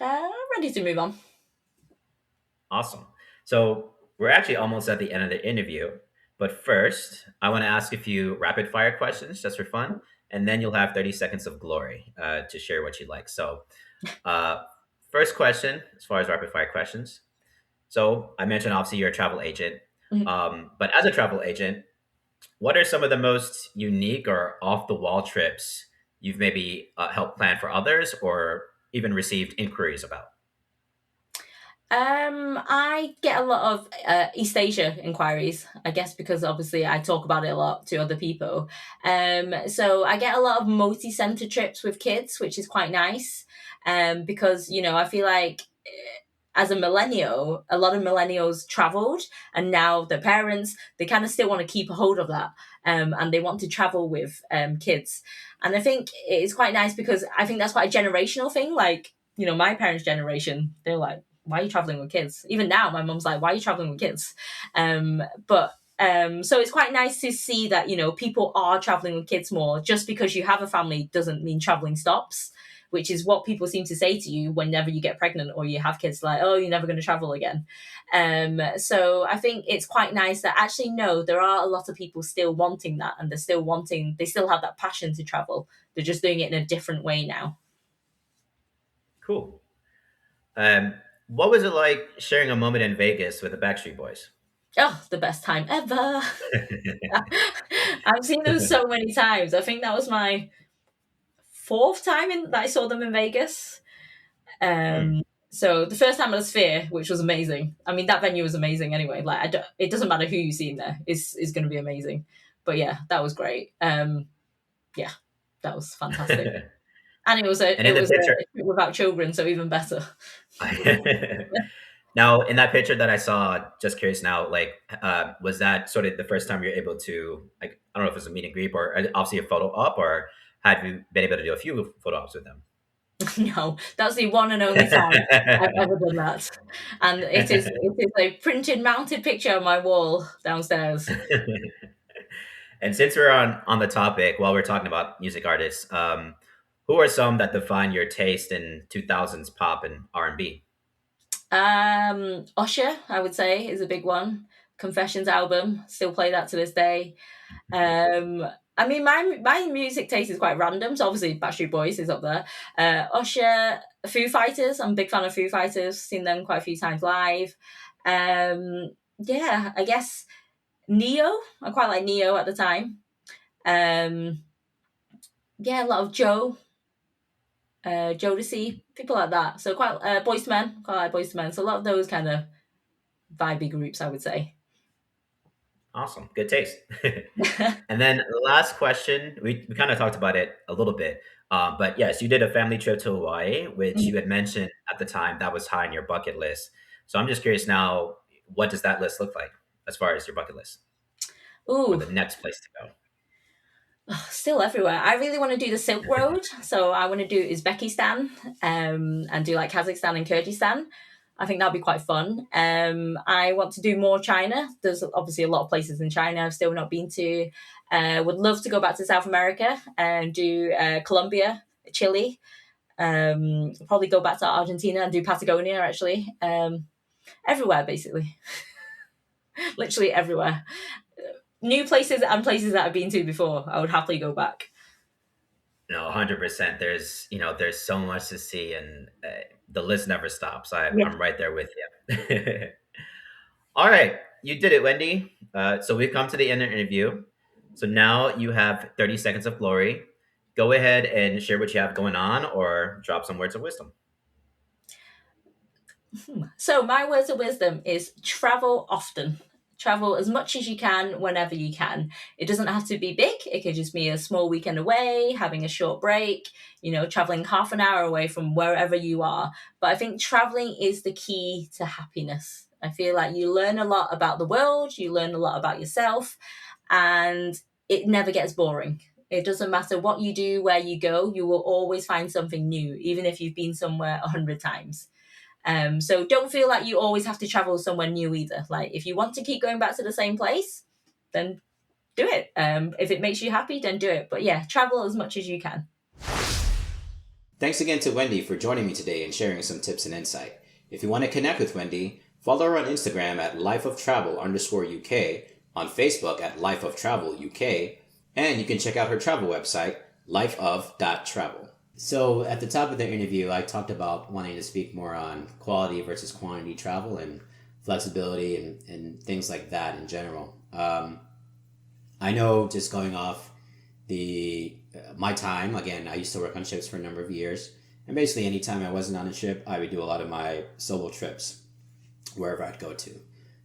Ready to move on. Awesome. So we're actually almost at the end of the interview. But first, I want to ask a few rapid fire questions just for fun. And then you'll have 30 seconds of glory to share what you like. So, uh, first question, as far as rapid fire questions. So, I mentioned obviously you're a travel agent. Mhm. But as a travel agent, what are some of the most unique or off the wall trips you've maybe helped plan for others or even received inquiries about? I get a lot of East Asia inquiries, I guess, because obviously I talk about it a lot to other people. So I get a lot of multi-center trips with kids, which is quite nice. Because I feel like as a millennial, a lot of millennials traveled, and now their parents they kind of still want to keep a hold of that, and they want to travel with kids. And I think it's quite nice because I think that's quite a generational thing. Like my parents' generation, they're like, why are you traveling with kids? Even now, my mum's like, why are you traveling with kids? But so it's quite nice to see that people are traveling with kids more. Just because you have a family doesn't mean traveling stops, which is what people seem to say to you whenever you get pregnant or you have kids. Like, oh, you're never going to travel again. So I think it's quite nice that actually no, there are a lot of people still wanting that, and they still have that passion to travel. They're just doing it in a different way now. Cool. Um, what was it like sharing a moment in Vegas with the Backstreet Boys? Oh, the best time ever. I've seen them so many times. I think that was my fourth time that I saw them in Vegas. Hmm, So the first time at the Sphere, which was amazing. I mean, that venue was amazing anyway. Like, it doesn't matter who you see in there; is going to be amazing. But yeah, that was great. Yeah, that was fantastic. and And it was in the a trip without children, so even better. picture, now in that picture that I saw, just curious now, like, was that sort of the first time you're able to, like, I don't know if it's a meet and greet or obviously a photo op, or have you been able to do a few photo ops with them? No, that's the one and only time I've ever done that, and it is a printed mounted picture on my wall downstairs. And since we're on the topic, while we're talking about music artists, who are some that define your taste in 2000s pop and R&B? Usher, I would say, is a big one. Confessions album, still play that to this day. I mean, my music taste is quite random. So obviously, Backstreet Boys is up there. Usher, Foo Fighters. I'm a big fan of Foo Fighters. Seen them quite a few times live. Yeah, I guess Neo. I quite like Neo at the time. Um, yeah, a lot of Jodeci, people like that. So quite Boys to Men. Quite like Boys to Men. So a lot of those kind of vibey groups, I would say. Awesome, good taste. And then the last question, we kind of talked about it a little bit, but yes, you did a family trip to Hawaii, which you had mentioned at the time that was high on your bucket list. So I'm just curious now, what does that list look like as far as your bucket list or Ooh, the next place to go? still everywhere. I really want to do the Silk Road. So I want to do Uzbekistan, and do like Kazakhstan and Kyrgyzstan. I think that'd be quite fun. I want to do more China. There's obviously a lot of places in China I've still not been to. Would love to go back to South America and do Colombia, Chile. Probably go back to Argentina and do Patagonia actually. Everywhere basically, literally everywhere. New places and places that I've been to before. I would happily go back. No, 100%. There's so much to see, and the list never stops. Yeah. I'm right there with you. All right, you did it, Wendy. So we've come to the end of the interview. So now you have 30 seconds of glory. Go ahead and share what you have going on, or drop some words of wisdom. So my words of wisdom is travel often. Travel as much as you can, whenever you can. It doesn't have to be big. It could just be a small weekend away, having a short break, traveling half an hour away from wherever you are. But I think traveling is the key to happiness. I feel like you learn a lot about the world, you learn a lot about yourself, and it never gets boring. It doesn't matter what you do, where you go, you will always find something new, even if you've been somewhere 100 times. So don't feel like you always have to travel somewhere new either. Like if you want to keep going back to the same place, then do it. If it makes you happy, then do it. But yeah, travel as much as you can. Thanks again to Wendy for joining me today and sharing some tips and insight. If you want to connect with Wendy, follow her on Instagram at lifeoftravel_UK, on Facebook at lifeoftraveluk, and you can check out her travel website, lifeof.travel. So at the top of the interview, I talked about wanting to speak more on quality versus quantity travel and flexibility and things like that in general. I know, just going off my time, again, I used to work on ships for a number of years, and basically anytime I wasn't on a ship, I would do a lot of my solo trips wherever I'd go to.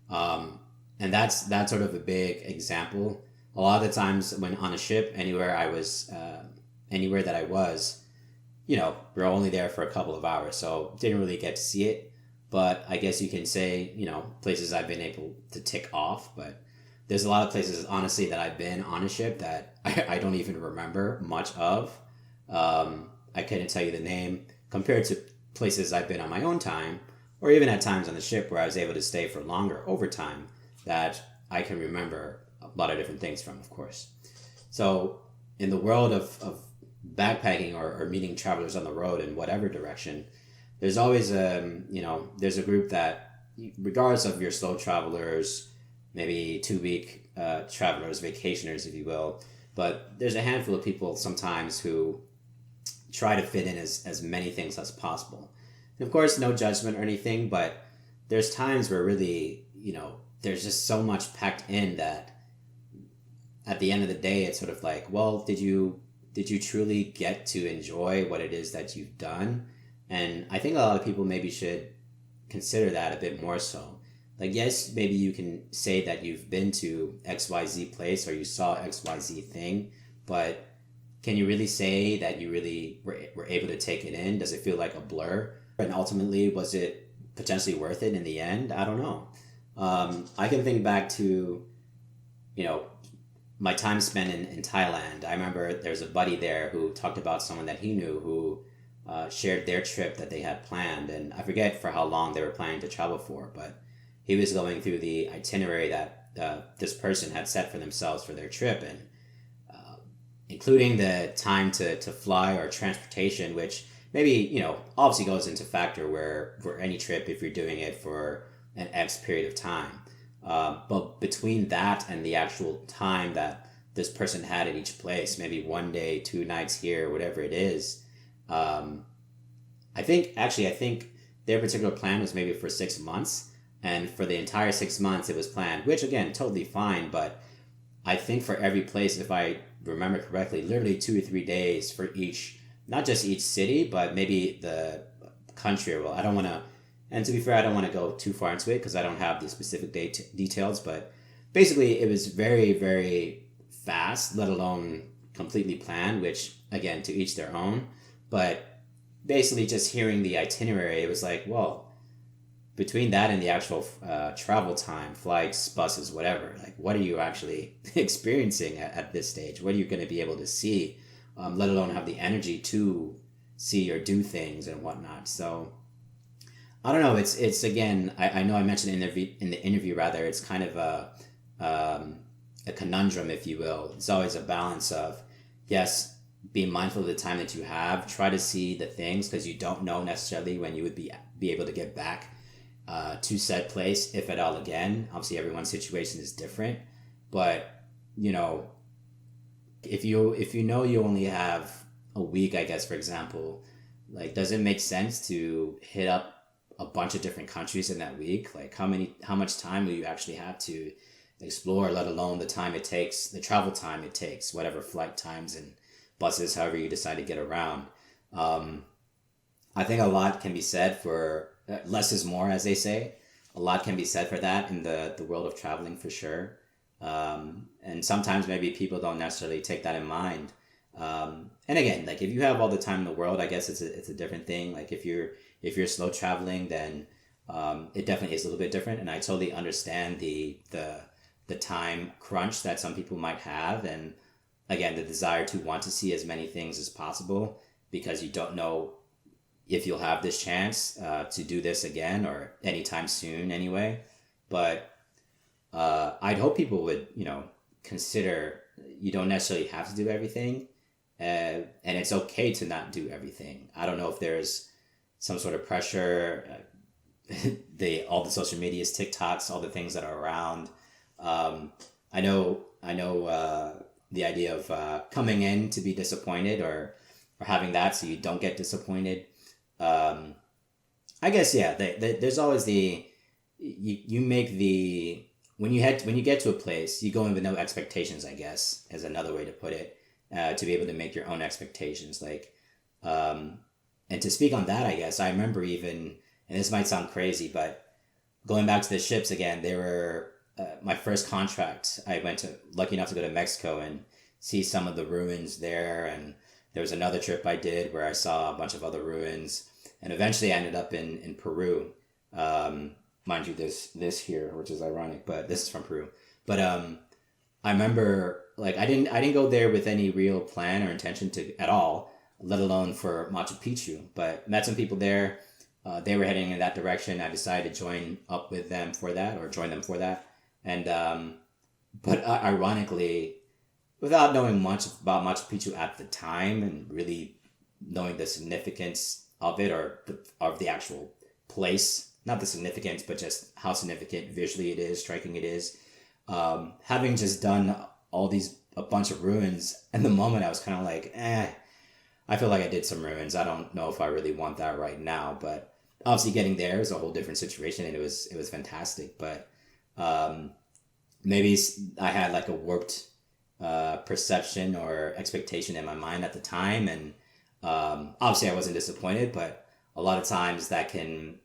And that's sort of a big example. A lot of the times when on a ship, anywhere that I was, we're only there for a couple of hours, so didn't really get to see it. But I guess you can say, places I've been able to tick off. But there's a lot of places, honestly, that I've been on a ship that I don't even remember much of. I couldn't tell you the name compared to places I've been on my own time, or even at times on the ship where I was able to stay for longer over time, that I can remember a lot of different things from, of course. So in the world of backpacking or meeting travelers on the road in whatever direction, there's always there's a group that, regardless of your slow travelers, maybe 2-week travelers, vacationers, if you will, but there's a handful of people sometimes who try to fit in as many things as possible. And of course, no judgment or anything, but there's times where really, there's just so much packed in that at the end of the day, it's sort of like, well, did you truly get to enjoy what it is that you've done? And I think a lot of people maybe should consider that a bit more so. Like, yes, maybe you can say that you've been to XYZ place or you saw XYZ thing, but can you really say that you really were able to take it in? Does it feel like a blur? And ultimately, was it potentially worth it in the end? I don't know. I can think back to, my time spent in Thailand. I remember there's a buddy there who talked about someone that he knew who shared their trip that they had planned. And I forget for how long they were planning to travel for, but he was going through the itinerary that this person had set for themselves for their trip, and including the time to fly or transportation, which maybe, obviously goes into factor where for any trip, if you're doing it for an X period of time. But between that and the actual time that this person had at each place, maybe 1 day, 2 nights here, whatever it is, I think their particular plan was maybe for 6 months. And for the entire 6 months it was planned, which again, totally fine. But I think for every place, if I remember correctly, literally 2 or 3 days for each, not just each city, but maybe the country. Well, I don't want to, and to be fair, I don't want to go too far into it because I don't have the specific details, but basically it was very, very fast, let alone completely planned, which again, to each their own. But basically just hearing the itinerary, it was like, well, between that and the actual travel time, flights, buses, whatever, like what are you actually experiencing at this stage? What are you going to be able to see, let alone have the energy to see or do things and whatnot? So I don't know. It's again, I know I mentioned in the interview rather, it's kind of a conundrum, if you will. It's always a balance of, yes, be mindful of the time that you have, try to see the things, because you don't know necessarily when you would be able to get back to said place, if at all again. Obviously everyone's situation is different, but if you know you only have a week, I guess, for example, like, does it make sense to hit up a bunch of different countries in that week? Like, how much time will you actually have to explore, let alone the time it takes, the travel time it takes, whatever flight times and buses, however you decide to get around. I think a lot can be said for less is more, as they say. a lot can be said for that in the world of traveling for sure. And sometimes maybe people don't necessarily take that in mind. And again, like if you have all the time in the world, I guess it's a different thing. Like if you're slow traveling, then it definitely is a little bit different. And I totally understand the time crunch that some people might have, and again the desire to want to see as many things as possible because you don't know if you'll have this chance to do this again or anytime soon anyway. But I'd hope people would, consider you don't necessarily have to do everything, and it's okay to not do everything. I don't know if there's some sort of pressure, all the social medias, TikToks, all the things that are around. I know. The idea of coming in to be disappointed or having that so you don't get disappointed. I guess yeah. There's always you make when you get to a place, you go in with no expectations, I guess, is another way to put it, to be able to make your own expectations. Like, and to speak on that, I guess, I remember even, and this might sound crazy, but going back to the ships again, they were my first contract. I lucky enough to go to Mexico and see some of the ruins there. And there was another trip I did where I saw a bunch of other ruins. And eventually I ended up in Peru. Mind you, this here, which is ironic, but this is from Peru. But I remember, like, I didn't go there with any real plan or intention to at all, let alone for Machu Picchu. But met some people there. They were heading in that direction. I decided to join them for that. And but ironically, without knowing much about Machu Picchu at the time and really knowing the significance of it or of the actual place, not the significance, but just how significant visually it is, striking it is. Having just done a bunch of ruins, in the moment I was kind of like, I feel like I did some ruins. I don't know if I really want that right now, but obviously getting there is a whole different situation, and it was fantastic. But maybe I had like a warped perception or expectation in my mind at the time, and obviously I wasn't disappointed, but a lot of times that can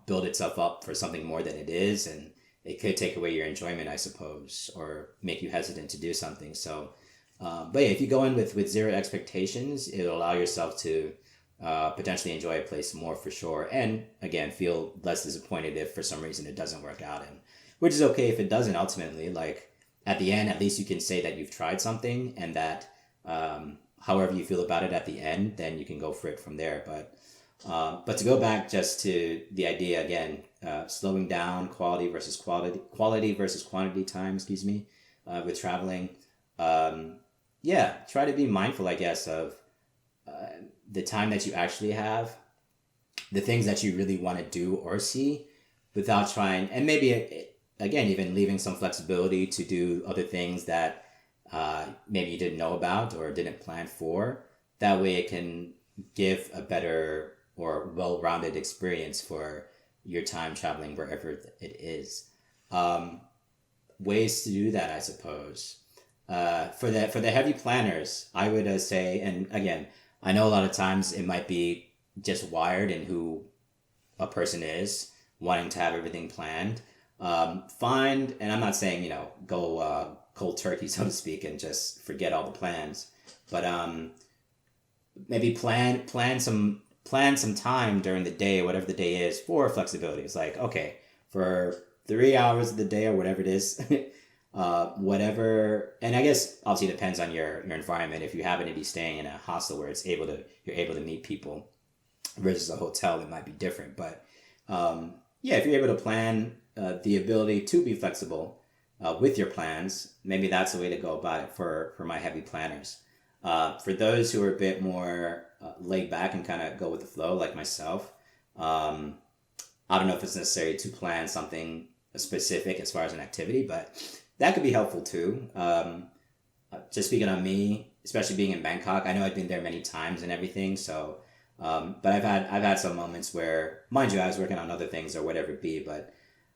build itself up for something more than it is, and it could take away your enjoyment, I suppose, or make you hesitant to do something. So but yeah, if you go in with zero expectations, it'll allow yourself to potentially enjoy a place more for sure, and again feel less disappointed if for some reason it doesn't work out, and which is okay if it doesn't ultimately. Like at the end, at least you can say that you've tried something, and that however you feel about it at the end, then you can go for it from there. But to go back just to the idea again, slowing down, quality versus quantity time, with traveling. Try to be mindful, I guess, of the time that you actually have, the things that you really want to do or see, without trying, and maybe again even leaving some flexibility to do other things that maybe you didn't know about or didn't plan for. That way it can give a better or well-rounded experience for your time traveling wherever it is. Ways to do that, I suppose. For the heavy planners, I would say, and again, I know a lot of times it might be just wired in who a person is, wanting to have everything planned. And I'm not saying, go cold turkey, so to speak, and just forget all the plans, but maybe plan some time during the day, whatever the day is, for flexibility. It's like, okay, for 3 hours of the day or whatever it is, whatever. And I guess obviously it depends on your environment. If you happen to be staying in a hostel where you're able to meet people versus a hotel, it might be different. But if you're able to plan, the ability to be flexible with your plans, maybe that's the way to go about it for my heavy planners. For those who are a bit more laid back and kind of go with the flow, like myself, I don't know if it's necessary to plan something specific as far as an activity, but that could be helpful too. Just speaking on me, especially being in Bangkok, I know I've been there many times and everything. So, but I've had some moments where, mind you, I was working on other things or whatever it be, but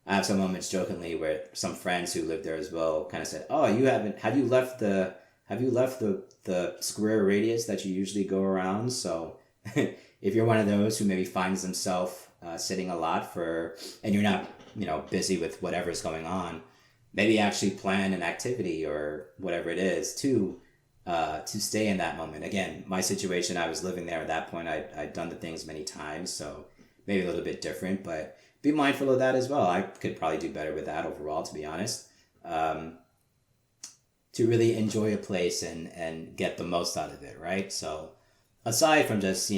I have some moments jokingly where some friends who live there as well kind of said, "Oh, have you left the square radius that you usually go around?" So if you're one of those who maybe finds themselves sitting a lot and you're not busy with whatever's going on, maybe actually plan an activity or whatever it is to stay in that moment. Again, my situation, I was living there at that point. I'd done the things many times, so maybe a little bit different, but be mindful of that as well. I could probably do better with that overall, to be honest. To really enjoy a place and get the most out of it, right? So aside from just,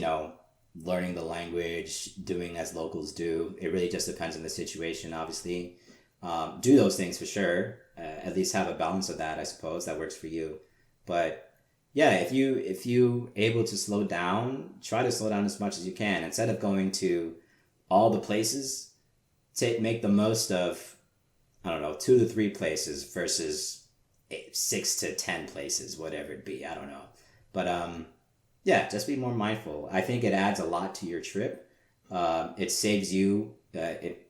learning the language, doing as locals do, it really just depends on the situation, obviously. Do those things for sure. At least have a balance of that, I suppose, that works for you. But yeah, if you able to slow down, try to slow down as much as you can. Instead of going to all the places, make the most of, I don't know, 2 to 3 places versus 6 to 10 places, whatever it be. I don't know. But yeah, just be more mindful. I think it adds a lot to your trip. It saves you. It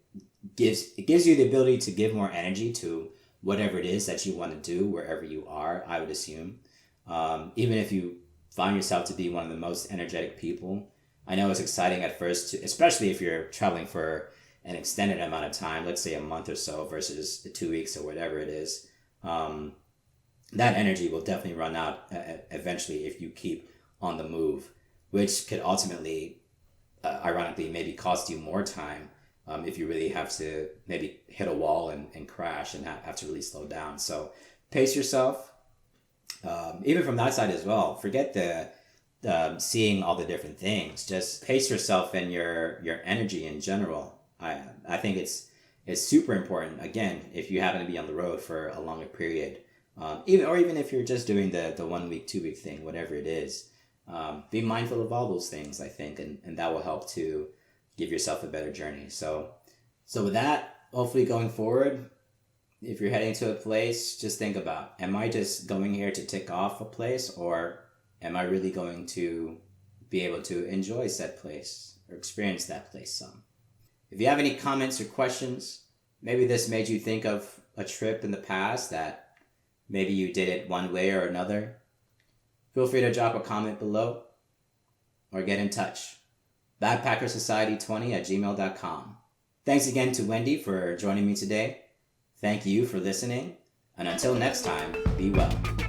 gives you the ability to give more energy to whatever it is that you want to do wherever you are, I would assume. Even if you find yourself to be one of the most energetic people, I know it's exciting at first, especially if you're traveling for an extended amount of time, let's say a month or so versus the 2 weeks or whatever it is. That energy will definitely run out eventually if you keep on the move, which could ultimately, ironically, maybe cost you more time if you really have to maybe hit a wall and crash and have to really slow down. So pace yourself. Even from that side as well, forget the seeing all the different things. Just pace yourself and your energy in general. I think it's super important. Again, if you happen to be on the road for a longer period, even if you're just doing the 1 week, 2 week thing, whatever it is, be mindful of all those things. I think, and that will help to give yourself a better journey. So with that, hopefully going forward, if you're heading to a place, just think about, am I just going here to tick off a place, or am I really going to be able to enjoy said place or experience that place some? If you have any comments or questions, maybe this made you think of a trip in the past that maybe you did it one way or another, feel free to drop a comment below or get in touch. backpackersociety20@gmail.com. Thanks again to Wendy for joining me today. Thank you for listening, and until next time, be well.